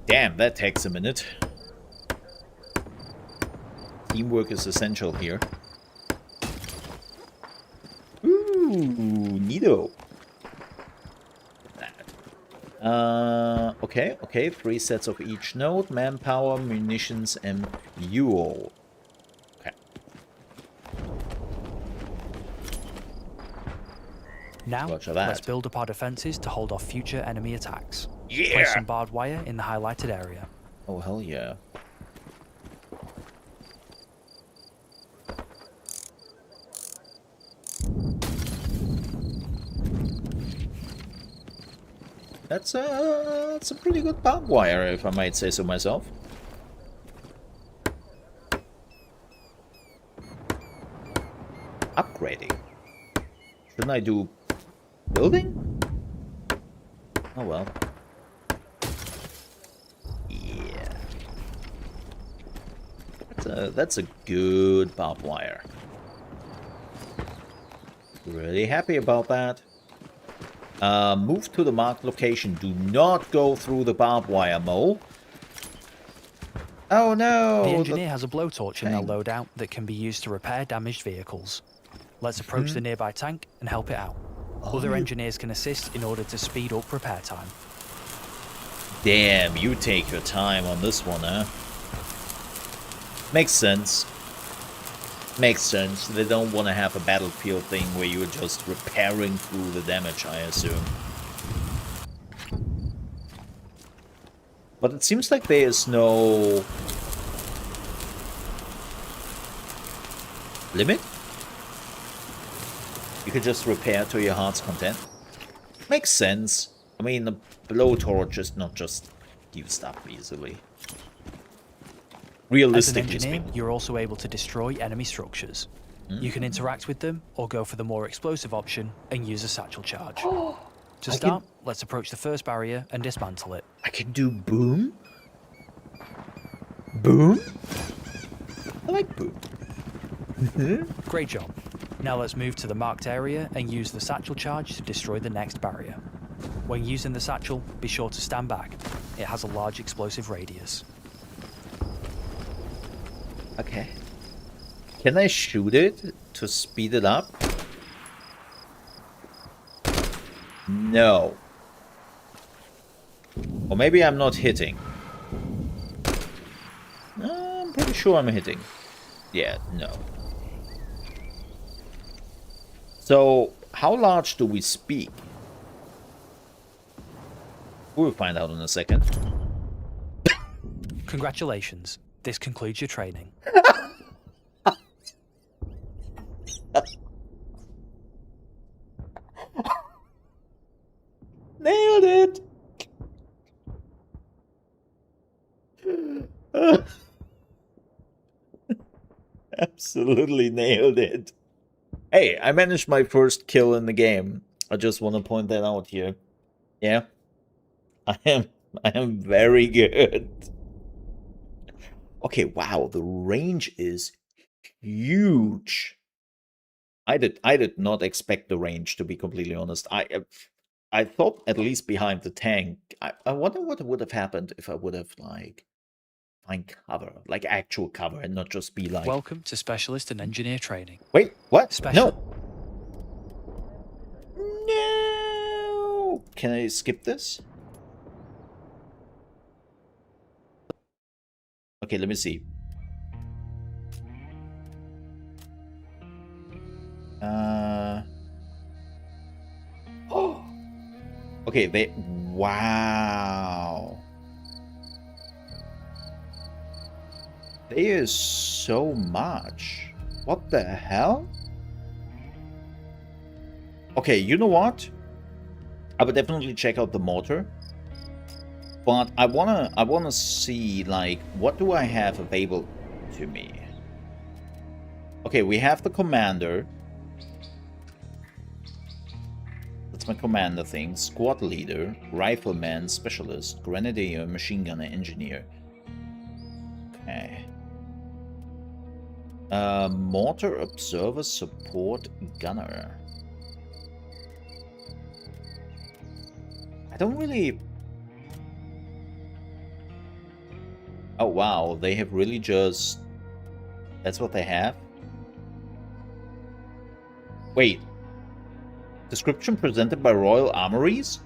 Damn, that takes a minute. Teamwork is essential here. Ooh, neato. Okay. 3 sets of each node. Manpower, munitions, and fuel. Okay. Now, Roger that. let's build up our defenses to hold off future enemy attacks. Yeah! Place some barbed wire in the highlighted area. Oh, hell yeah. That's a pretty good barbed wire, if I might say so myself. Upgrading. Shouldn't I do building? Oh well. Yeah. That's a good barbed wire. Really happy about that. Move to the marked location. Do not go through the barbed wire, Mole. Oh no! The engineer has a blowtorch in their loadout that can be used to repair damaged vehicles. Let's approach the nearby tank and help it out. Other engineers can assist in order to speed up repair time. Damn, you take your time on this one, huh? Makes sense. Makes sense. They don't want to have a battlefield thing where you're just repairing through the damage, I assume. But it seems like there is no limit. You could just repair to your heart's content. Makes sense. I mean, the blowtorch is not just used up easily. Realistically As an engineer, speaking. you're also able to destroy enemy structures. You can interact with them or go for the more explosive option and use a satchel charge. To start, let's approach the first barrier and dismantle it. I can do boom? Boom? I like boom. Great job. Now let's move to the marked area and use the satchel charge to destroy the next barrier. When using the satchel, be sure to stand back. It has a large explosive radius. Okay. Can I shoot it to speed it up? No. Or maybe I'm not hitting. I'm pretty sure I'm hitting. Yeah, no. So, how large do we speak? We'll find out in a second. Congratulations. This concludes your training. Nailed it! Absolutely nailed it. Hey, I managed my first kill in the game. I just want to point that out here. Yeah. I am very good. Okay, wow, the range is huge. I did not expect the range, to be completely honest. I thought at least behind the tank. I wonder what would have happened if I would have like find cover, like actual cover, and not just be like. Welcome to Specialist and Engineer Training. Wait, what? Special. No. Can I skip this? Okay, let me see. Oh. Okay, wow. There is so much. What the hell? Okay, you know what? I would definitely check out the mortar. But I wanna see, like, what do I have available to me? Okay, we have the commander. That's my commander thing. Squad leader, rifleman, specialist, grenadier, machine gunner, engineer. Okay. Mortar, observer, support, gunner. I don't really... Oh wow, they have really just... That's what they have? Wait. Description presented by Royal Armories?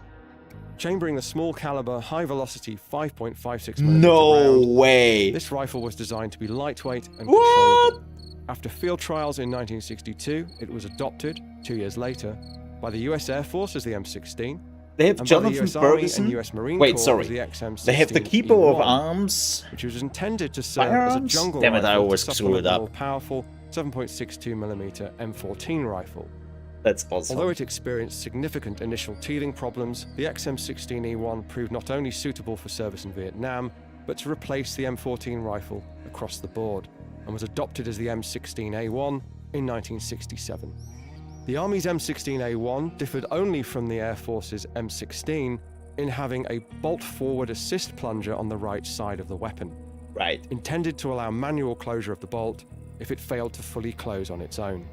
chambering the small caliber, high velocity 5.56mm No round. way. This rifle was designed to be lightweight and What? controllable. After field trials in 1962, it was adopted, 2 years later, by the US Air Force as the M16, They have and by the Jonathan US Army Ferguson. and US Marine Wait, Corps sorry. as the XM16 They have the keeper of E1, arms. which was intended to serve Firearms? as a jungle Damn it, rifle I always to screw supplement it the up. more powerful 7.62mm M14 rifle. That's awesome. Although it experienced significant initial teething problems, the XM16E1 proved not only suitable for service in Vietnam, but to replace the M14 rifle across the board, and was adopted as the M16A1 in 1967. The Army's M16A1 differed only from the Air Force's M16 in having a bolt-forward assist plunger on the right side of the weapon, Right. intended to allow manual closure of the bolt if it failed to fully close on its own.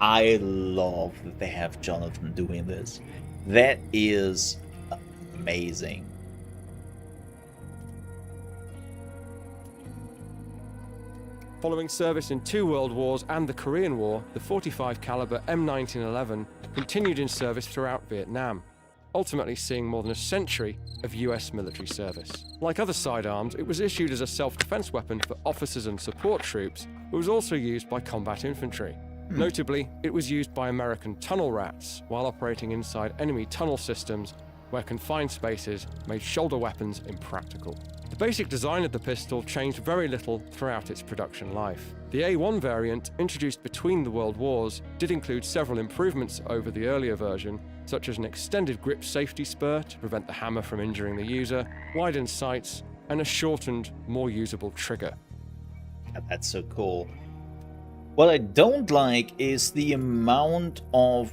I love that they have Jonathan doing this. That is amazing. Following service in 2 world wars and the Korean War, the 45 caliber M1911 continued in service throughout Vietnam, ultimately seeing more than a century of US military service. Like other sidearms, it was issued as a self-defense weapon for officers and support troops, but was also used by combat infantry. Notably, it was used by American tunnel rats while operating inside enemy tunnel systems where confined spaces made shoulder weapons impractical. The basic design of the pistol changed very little throughout its production life. The A1 variant, introduced between the World Wars, did include several improvements over the earlier version, such as an extended grip safety spur to prevent the hammer from injuring the user, widened sights, and a shortened, more usable trigger. That's so cool. What I don't like is the amount of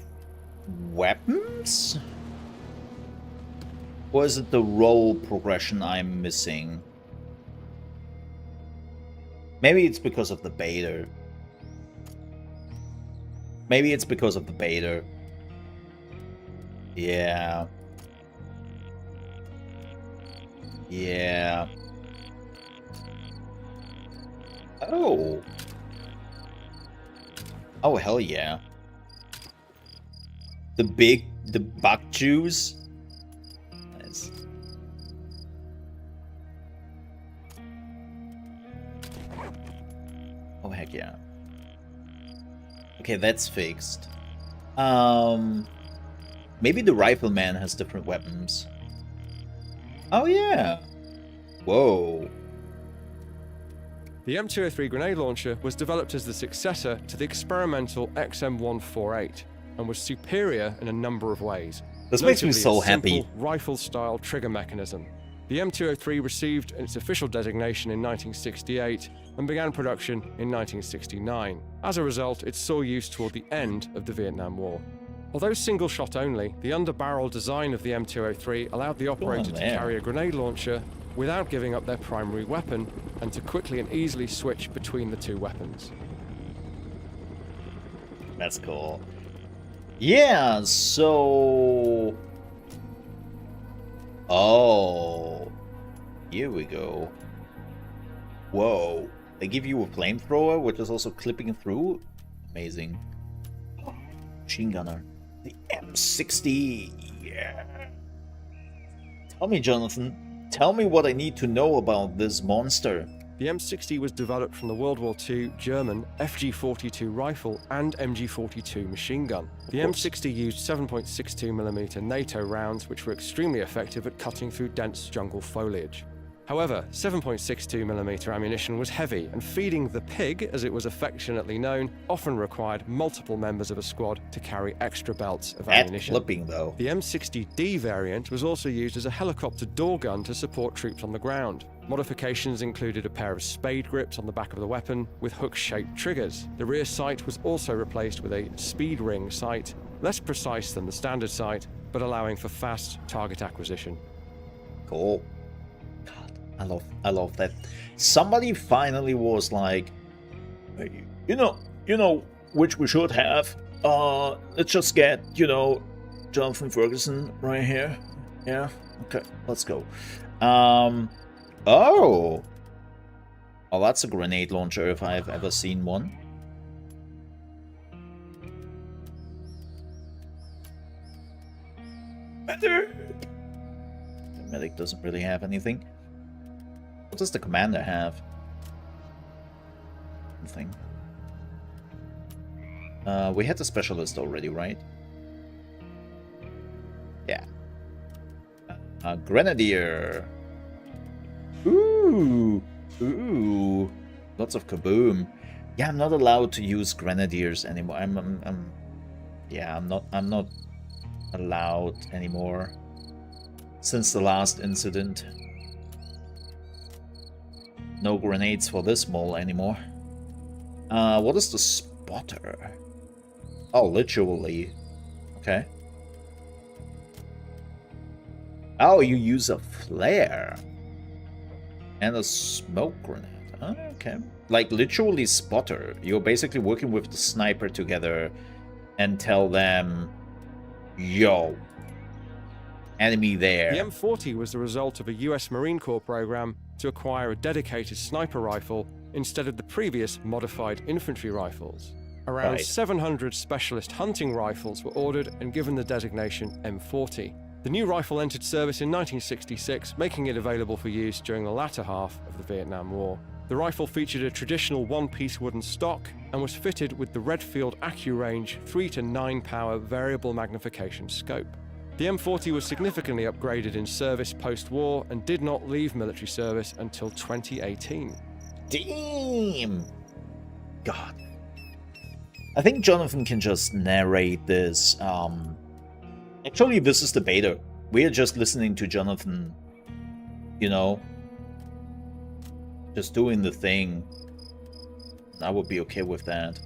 weapons? Or is it the roll progression I'm missing? Maybe it's because of the beta. Maybe it's because of the beta. Yeah. Yeah. Oh. Oh, hell yeah. The buck juice. Nice. Oh, heck yeah. Okay, that's fixed. Maybe the rifleman has different weapons. Oh, yeah. Whoa. The M203 grenade launcher was developed as the successor to the experimental XM148 and was superior in a number of ways. This makes me Notably, so its simple, happy. rifle-style trigger mechanism. The M203 received its official designation in 1968 and began production in 1969. As a result, it saw use toward the end of the Vietnam War. Although single shot only, the underbarrel design of the M203 allowed the operator to carry a grenade launcher without giving up their primary weapon, and to quickly and easily switch between the two weapons. That's cool. Yeah, so... Oh. Here we go. Whoa. They give you a flamethrower, which is also clipping through? Amazing. Machine gunner. The M60. Yeah. Tell me, Jonathan. Tell me what I need to know about this monster. The M60 was developed from the World War II German FG-42 rifle and MG-42 machine gun. The M60 used 7.62mm NATO rounds, which were extremely effective at cutting through dense jungle foliage. However, 7.62mm ammunition was heavy, and feeding the pig, as it was affectionately known, often required multiple members of a squad to carry extra belts of ammunition. Flipping, though. The M60D variant was also used as a helicopter door gun to support troops on the ground. Modifications included a pair of spade grips on the back of the weapon with hook-shaped triggers. The rear sight was also replaced with a speed ring sight, less precise than the standard sight, but allowing for fast target acquisition. Cool. God, I love that. Somebody finally was like, you know, which we should have. Let's just get, Jonathan Ferguson right here. Yeah. Okay, let's go. Oh, that's a grenade launcher if I've ever seen one. medic doesn't really have anything. What does the commander have? Nothing. We had the specialist already, right? Yeah. Grenadier. Ooh. Ooh. Lots of kaboom. Yeah, I'm not allowed to use grenadiers anymore. Yeah, I'm not allowed anymore since the last incident. No grenades for this mole anymore. What is the spotter? Oh, literally. Okay. Oh, you use a flare and a smoke grenade. Oh, okay. Like literally spotter. You're basically working with the sniper together and tell them, yo, enemy there. The M40 was the result of a US Marine Corps program to acquire a dedicated sniper rifle instead of the previous modified infantry rifles. Around 700 specialist hunting rifles were ordered and given the designation M40. The new rifle entered service in 1966, making it available for use during the latter half of the Vietnam War. The rifle featured a traditional one-piece wooden stock and was fitted with the Redfield AccuRange 3 to 9 power variable magnification scope. The M40 was significantly upgraded in service post-war and did not leave military service until 2018. Damn! God. I think Jonathan can just narrate this. Actually, this is the beta. We are just listening to Jonathan, you know, just doing the thing. I would be okay with that.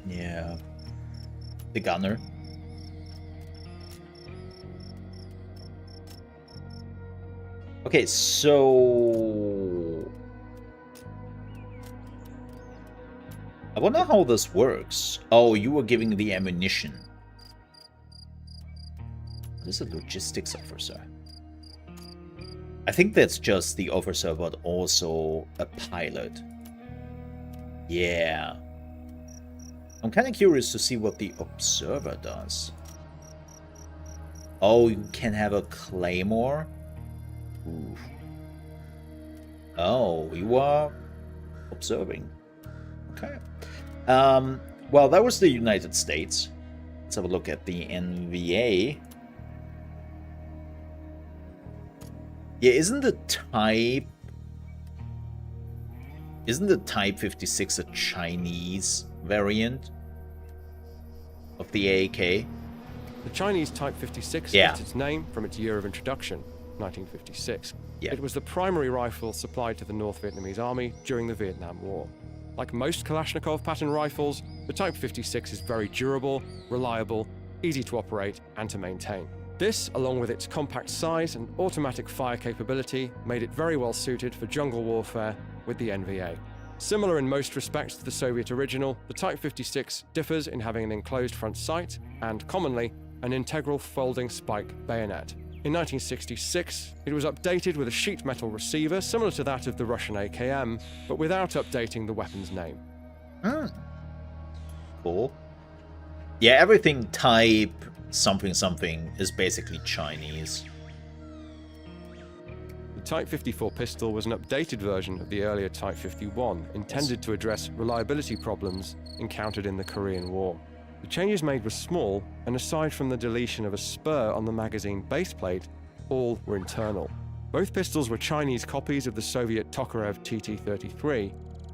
Yeah. The gunner. Okay, so I wonder how this works. Oh, you were giving the ammunition. What is a logistics officer? I think that's just the officer, but also a pilot. Yeah. I'm kind of curious to see what the observer does. Oh, you can have a claymore? Ooh. Oh, you are observing. Okay. Well, that was the United States. Let's have a look at the NVA. Yeah, isn't the Type 56 a Chinese variant of the AAK? The Chinese Type 56 gets its name from its year of introduction, 1956. Yeah. It was the primary rifle supplied to the North Vietnamese Army during the Vietnam War. Like most Kalashnikov pattern rifles, the Type 56 is very durable, reliable, easy to operate and to maintain. This, along with its compact size and automatic fire capability, made it very well suited for jungle warfare with the NVA. Similar in most respects to the Soviet original, the Type 56 differs in having an enclosed front sight and, commonly, an integral folding spike bayonet. In 1966, it was updated with a sheet metal receiver similar to that of the Russian AKM, but without updating the weapon's name. Cool. Yeah, everything Type something something is basically Chinese. The Type 54 pistol was an updated version of the earlier Type 51, intended to address reliability problems encountered in the Korean War. The changes made were small, and aside from the deletion of a spur on the magazine baseplate, all were internal. Both pistols were Chinese copies of the Soviet Tokarev TT-33,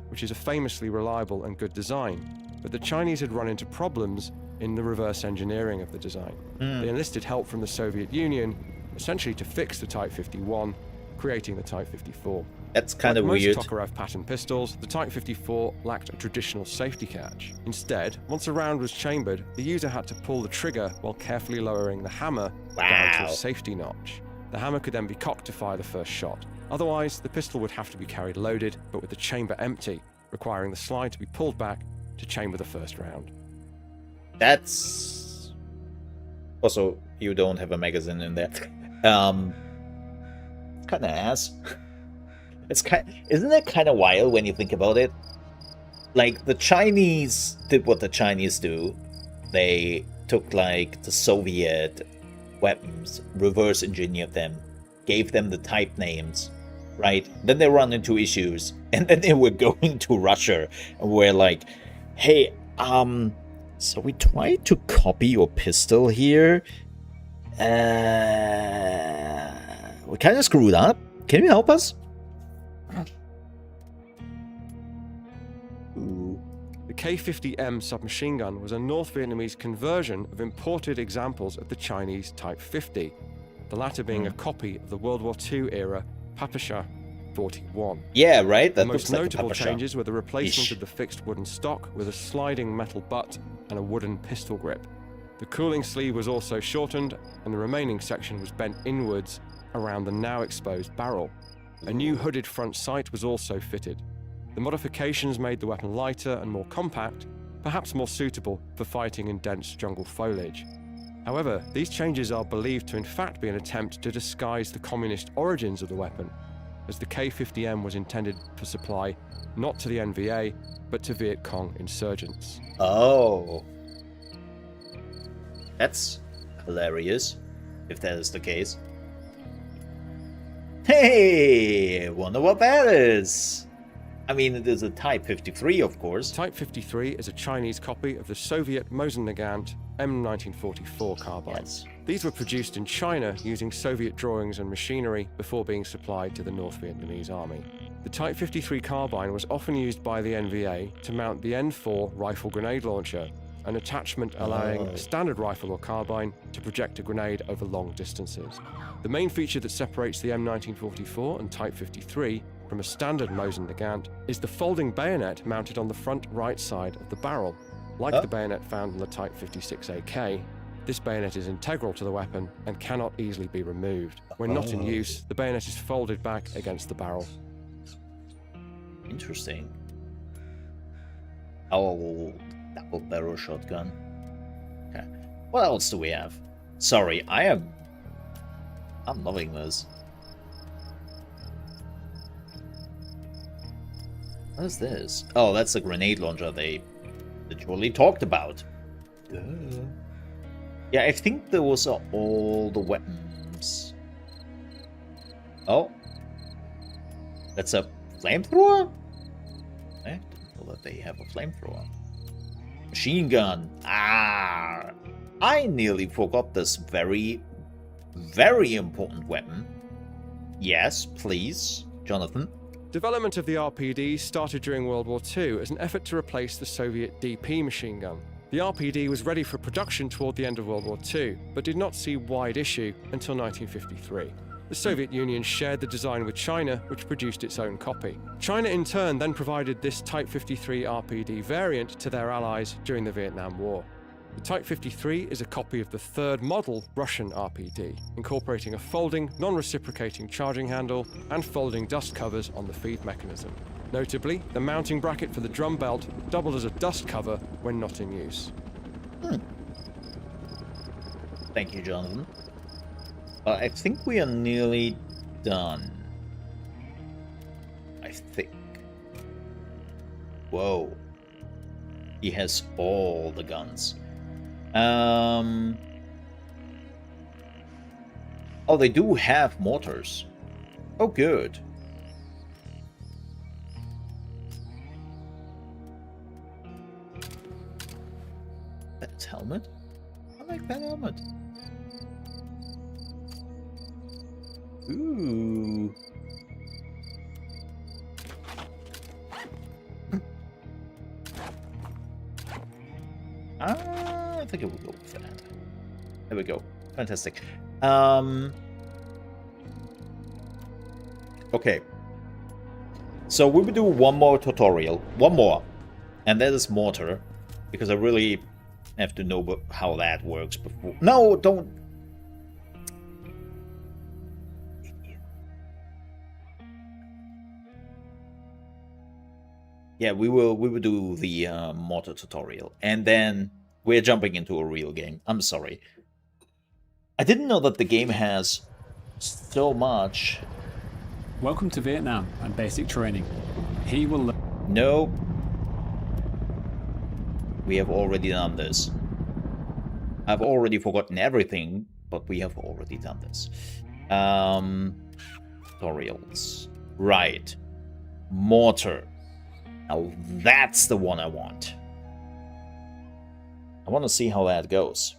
which is a famously reliable and good design, but the Chinese had run into problems in the reverse engineering of the design. They enlisted help from the Soviet Union, essentially to fix the Type 51, creating the Type 54. That's kind of weird. Like most Tokarev pattern pistols, the Type 54 lacked a traditional safety catch. Instead, once a round was chambered, the user had to pull the trigger while carefully lowering the hammer down to a safety notch. The hammer could then be cocked to fire the first shot. Otherwise, the pistol would have to be carried loaded, but with the chamber empty, requiring the slide to be pulled back to chamber the first round. That's... Also, you don't have a magazine in there. Kind of ass. Isn't that kind of wild when you think about it? Like, the Chinese did what the Chinese do. They took, like, the Soviet weapons, reverse engineered them, gave them the type names, right? Then they run into issues, and then they were going to Russia, and we're like, hey, so we tried to copy your pistol here. We kind of screwed up. Can you help us? The K-50M submachine gun was a North Vietnamese conversion of imported examples of the Chinese Type 50, the latter being a copy of the World War II era Papasha 41. Yeah, right? The That most looks like notable a Papasha. changes were the replacement Ish. of the fixed wooden stock with a sliding metal butt and a wooden pistol grip. The cooling sleeve was also shortened, and the remaining section was bent inwards around the now exposed barrel. A new hooded front sight was also fitted. The modifications made the weapon lighter and more compact, perhaps more suitable for fighting in dense jungle foliage. However, these changes are believed to in fact be an attempt to disguise the communist origins of the weapon, as the K-50M was intended for supply not to the NVA, but to Viet Cong insurgents. Oh. That's hilarious, if that is the case. Hey, wonder what that is. I mean, it is a Type 53, of course. Type 53 is a Chinese copy of the Soviet Mosin-Nagant M1944 carbine. Yes. These were produced in China using Soviet drawings and machinery before being supplied to the North Vietnamese army. The Type 53 carbine was often used by the NVA to mount the N4 rifle grenade launcher, an attachment allowing a standard rifle or carbine to project a grenade over long distances. The main feature that separates the M1944 and Type 53 from a standard Mosin-Nagant is the folding bayonet mounted on the front right side of the barrel. Like the bayonet found on the Type 56 AK, this bayonet is integral to the weapon and cannot easily be removed. When not in use, the bayonet is folded back against the barrel. Interesting. Oh, double barrel shotgun. Okay. What else do we have? Sorry, I'm loving this. What is this? Oh, that's the grenade launcher they literally talked about. Duh. Yeah, I think those are all the weapons. Oh. That's a flamethrower? I didn't know that they have a flamethrower. Machine gun. Ah! I nearly forgot this very, very important weapon. Yes, please, Jonathan. Development of the RPD started during World War II as an effort to replace the Soviet DP machine gun. The RPD was ready for production toward the end of World War II, but did not see wide issue until 1953. The Soviet Union shared the design with China, which produced its own copy. China in turn then provided this Type 53 RPD variant to their allies during the Vietnam War. The Type 53 is a copy of the third model Russian RPD, incorporating a folding, non-reciprocating charging handle and folding dust covers on the feed mechanism. Notably, the mounting bracket for the drum belt doubled as a dust cover when not in use. Thank you, Jonathan. I think we are nearly done. I think. Whoa. He has all the guns. Oh, they do have mortars. Oh, good. That helmet? I like that helmet. Ooh. I think it will go with that. There we go. Fantastic. Okay. So we will do one more tutorial. One more. And that is mortar. Because I really have to know how that works before. No, don't. Yeah, we will do the mortar tutorial, and then we're jumping into a real game. I'm sorry. I didn't know that the game has so much. Welcome to Vietnam and basic training. He will learn. No. We have already done this. I've already forgotten everything but we have already done this. Tutorials. Right. Mortar. Now that's the one I want. I want to see how that goes.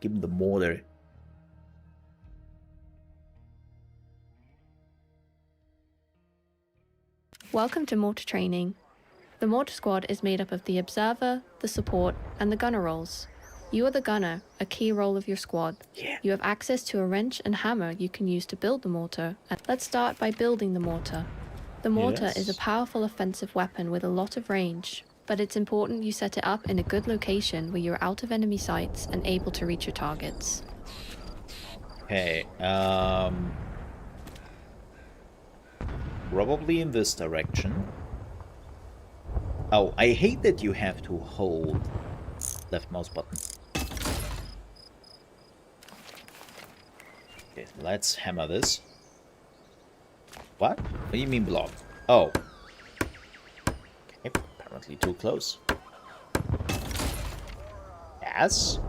Give him the mortar. Welcome to mortar training. The mortar squad is made up of the observer, the support, and the gunner roles. You are the gunner, a key role of your squad. Yeah. You have access to a wrench and hammer you can use to build the mortar. Let's start by building the mortar. The mortar is a powerful offensive weapon with a lot of range, but it's important you set it up in a good location where you're out of enemy sights and able to reach your targets. Okay, probably in this direction. Oh, I hate that you have to hold left mouse button. Okay, let's hammer this. What? What do you mean block? Oh. Okay, apparently too close. Yes.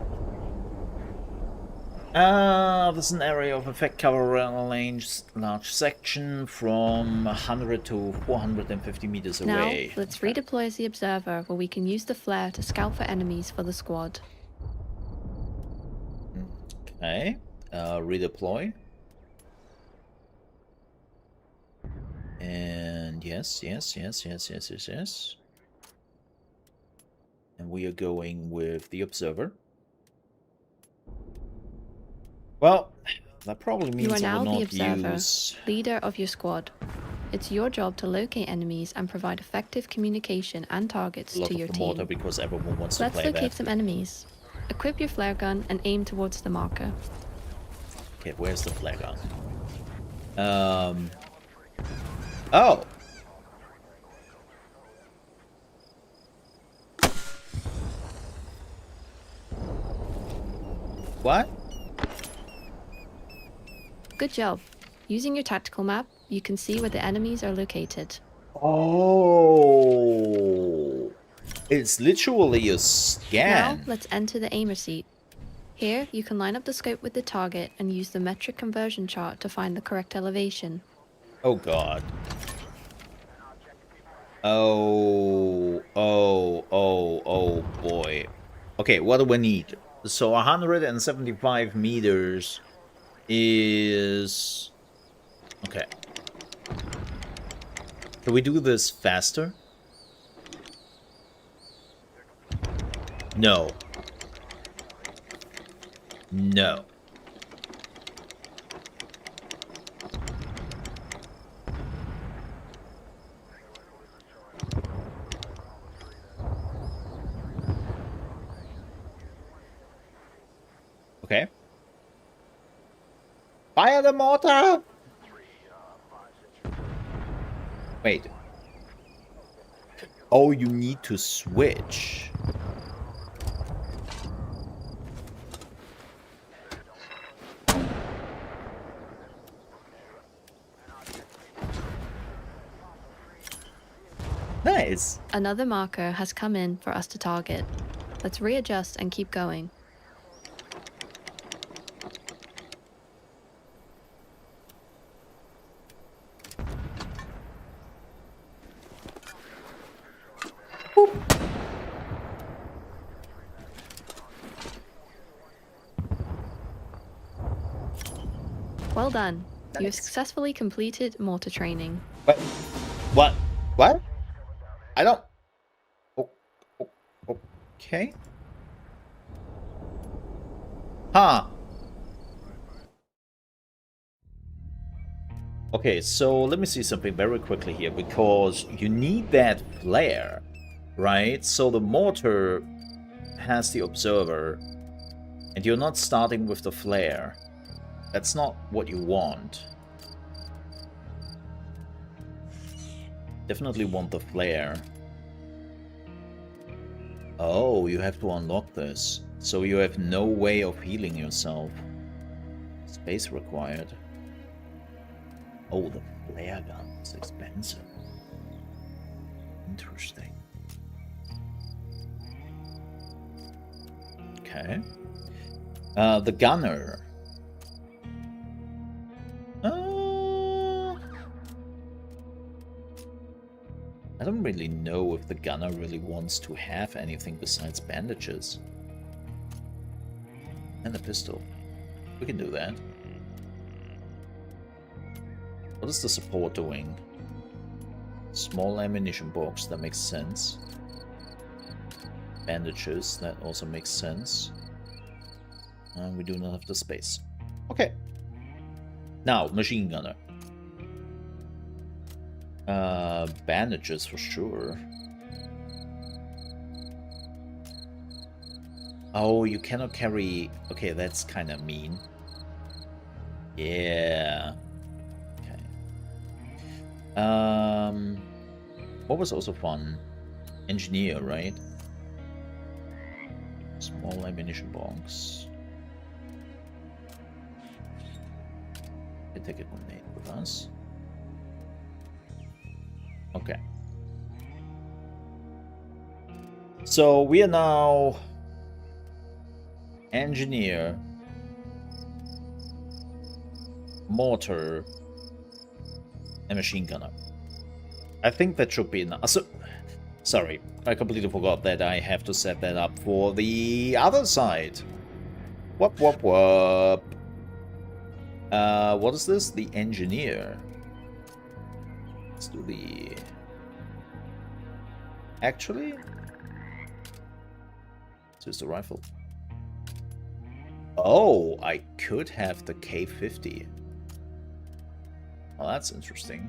There's an area of effect cover range, large section from 100 to 450 meters away. Now, let's redeploy as the observer, where we can use the flare to scout for enemies for the squad. Okay, redeploy. And yes. And we are going with the observer. Well, that probably means you are now the observer, use... leader of your squad. It's your job to locate enemies and provide effective communication and targets to your team. Because everyone wants Let's to play locate that. some enemies. Equip your flare gun and aim towards the marker. Okay, where's the flare gun? Oh! What? Good job. Using your tactical map, you can see where the enemies are located. Oh! It's literally a scan. Now, let's enter the aimer seat. Here, you can line up the scope with the target and use the metric conversion chart to find the correct elevation. Oh god. Oh boy. Okay, what do we need? So 175 meters is... Okay. Can we do this faster? No. No. Okay. Fire the mortar! Wait. Oh, you need to switch. Nice. Another marker has come in for us to target. Let's readjust and keep going. Well done. You have successfully completed mortar training. What? What? I don't... Okay. Huh. Okay, so let me see something very quickly here, because you need that flare, right? So the mortar has the observer, and you're not starting with the flare. That's not what you want. Definitely want the flare. Oh, you have to unlock this. So you have no way of healing yourself. Space required. Oh, the flare gun is expensive. Interesting. Okay. The gunner. I don't really know if the gunner really wants to have anything besides bandages. And a pistol. We can do that. What is the support doing? Small ammunition box, that makes sense. Bandages, that also makes sense. And we do not have the space. Okay. Now, machine gunner. Bandages for sure. Oh, you cannot carry... Okay, that's kind of mean. Yeah. Okay. What was also fun? Engineer, right? Small ammunition box. We take a grenade with us. Okay. So we are now engineer, mortar, and machine gunner. I think that should be enough. So, sorry, I completely forgot that I have to set that up for the other side. Whoop, whoop, whoop. What is this? The engineer. Let's do the... Actually... So it's the rifle. Oh, I could have the K50. Oh, that's interesting.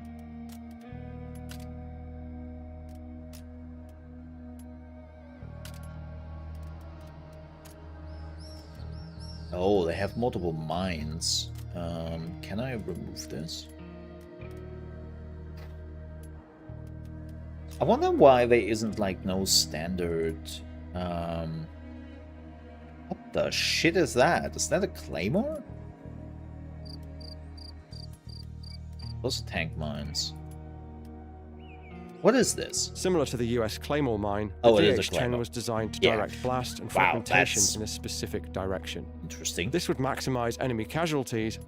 Oh, they have multiple mines. Can I remove this? I wonder why there isn't like no standard. What the shit is that? Is that a claymore? Those are tank mines. What is this? Similar to the US Claymore mine, the Oh, it is a DH-10 Claymore. was designed to Yeah. direct blast and Wow, fragmentation that's- in a specific direction. Interesting. This would maximize enemy casualties.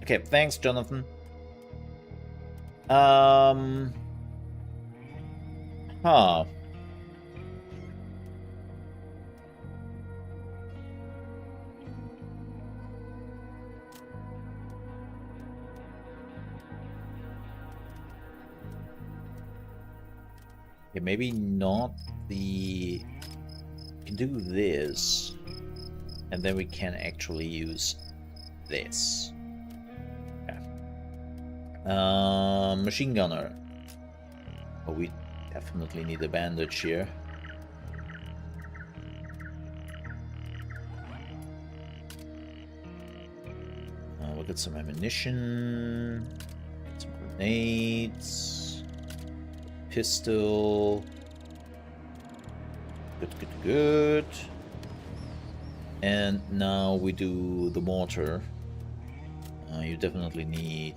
Okay, thanks, Jonathan. Huh. Okay, maybe not the... We can do this. And then we can actually use this. Machine gunner. Oh, we definitely need a bandage here. We'll get some ammunition, some grenades, pistol. Good, good, good. And now we do the mortar. You definitely need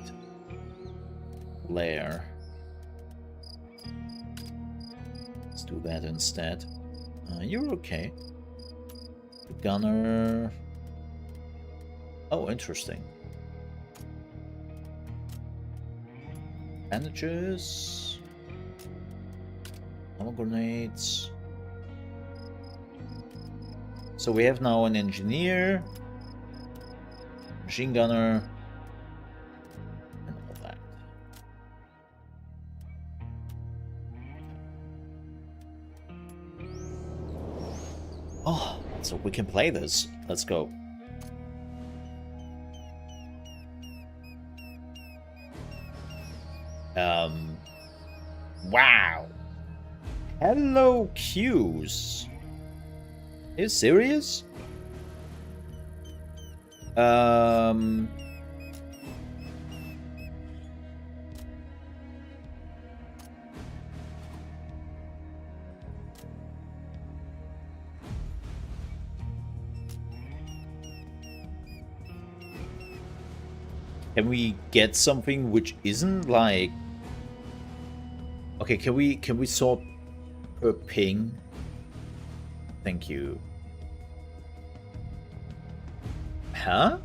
layer. Let's do that instead. You're okay. The gunner. Oh, interesting. Bandages. Ammo grenades. So we have now an engineer, machine gunner, and all that. Oh, so we can play this. Let's go. Wow. Hello, Q's. Are you serious? Can we get something which isn't like... Okay, can we sort per ping? Thank you. Huh?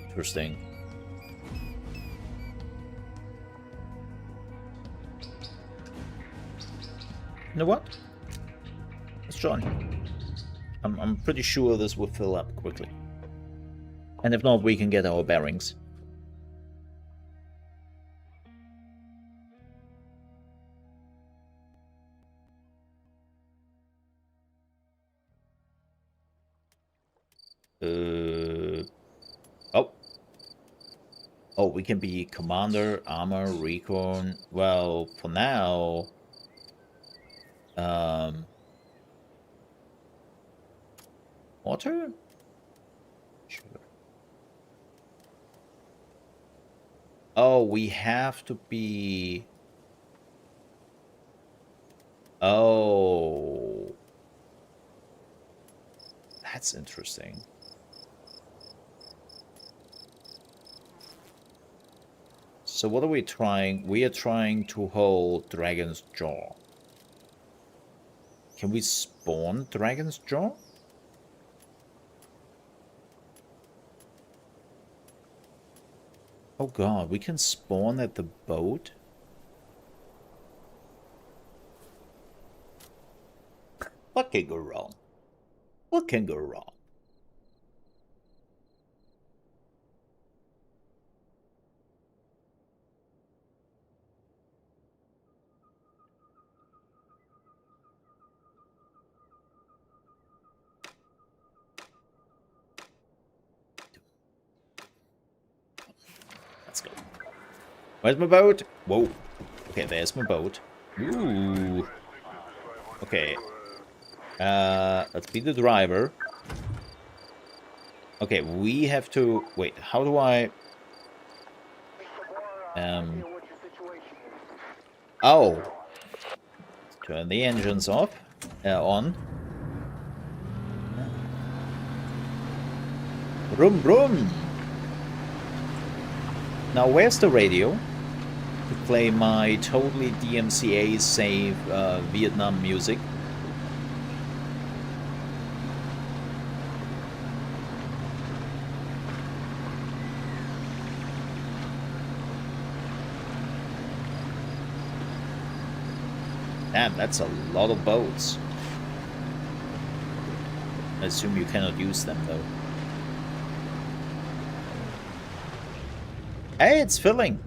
Interesting. You know what? Let's join. I'm pretty sure this will fill up quickly. And if not, we can get our bearings. Oh. Oh, we can be commander, armor, recon. Well, for now... Water? Sure. Oh, we have to be... Oh. That's interesting. So what are we trying? We are trying to hold Dragon's Jaw. Can we spawn Dragon's Jaw? Oh god, we can spawn at the boat? What can go wrong? What can go wrong? Let's go. Where's my boat? Whoa. Okay, there's my boat. Ooh. Okay. Let's be the driver. Okay, we have to... Wait, how do I... Oh. Turn the engines off. On. Vroom, vroom. Now, where's the radio? To play my totally DMCA safe Vietnam music. Damn, that's a lot of boats. I assume you cannot use them, though. Hey, it's filling!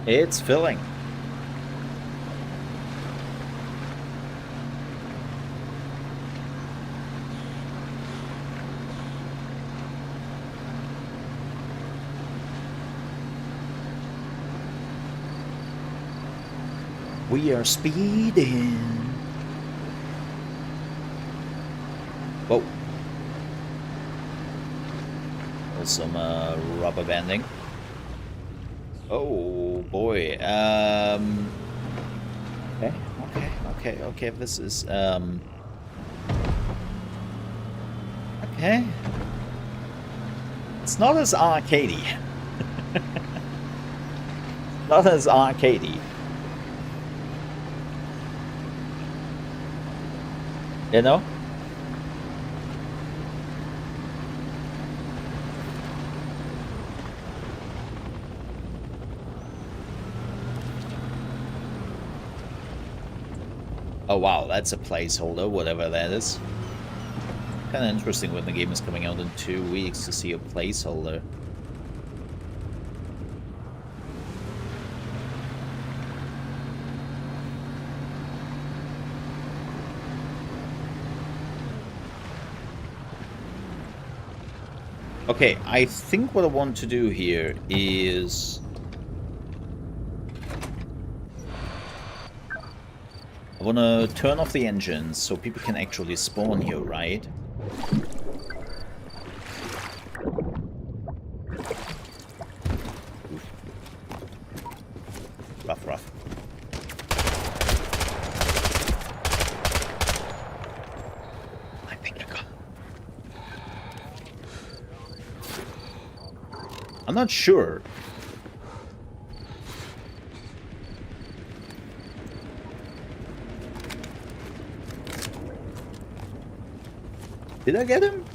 It's filling. We are speeding. Whoa. Some rubber banding. Oh boy. Okay. This is okay. It's not as arcadey. Not as arcadey. You know? Oh wow, that's a placeholder, whatever that is. Kinda interesting when the game is coming out in 2 weeks to see a placeholder. Okay, I think what I want to do here is... I want to turn off the engines so people can actually spawn here, right? Oof. Rough. I think I got... I'm not sure. Did I get him?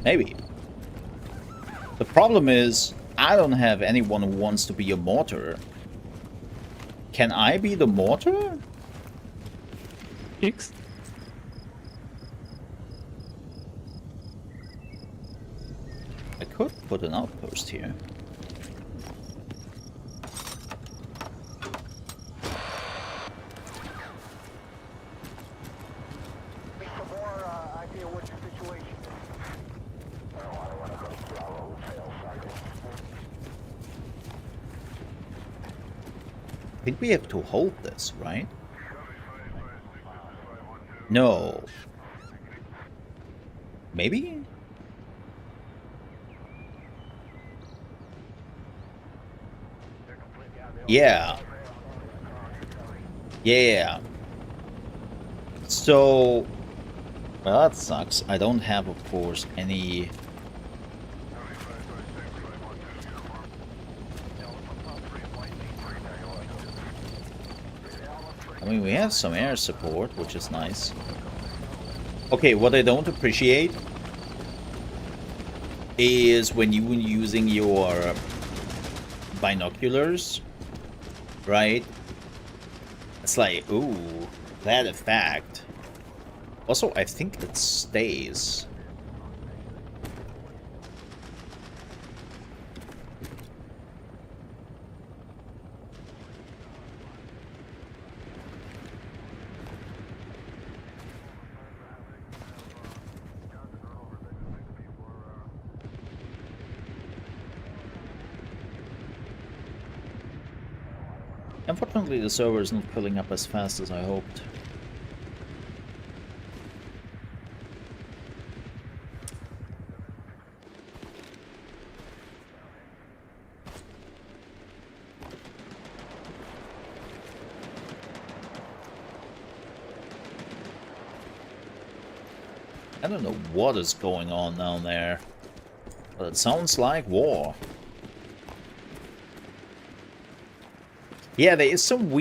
Maybe. The problem is, I don't have anyone who wants to be a mortar. Can I be the mortar? X. I could put an outpost here. I think we have to hold this, right? No. Maybe? Yeah. Yeah. So... Well, that sucks. I don't have, of course, any... I mean, we have some air support, which is nice. Okay, what I don't appreciate is when you using your binoculars, right? It's like, ooh, that effect. Also, I think it stays. Unfortunately, the server is not filling up as fast as I hoped. I don't know what is going on down there, but it sounds like war. Yeah, there is some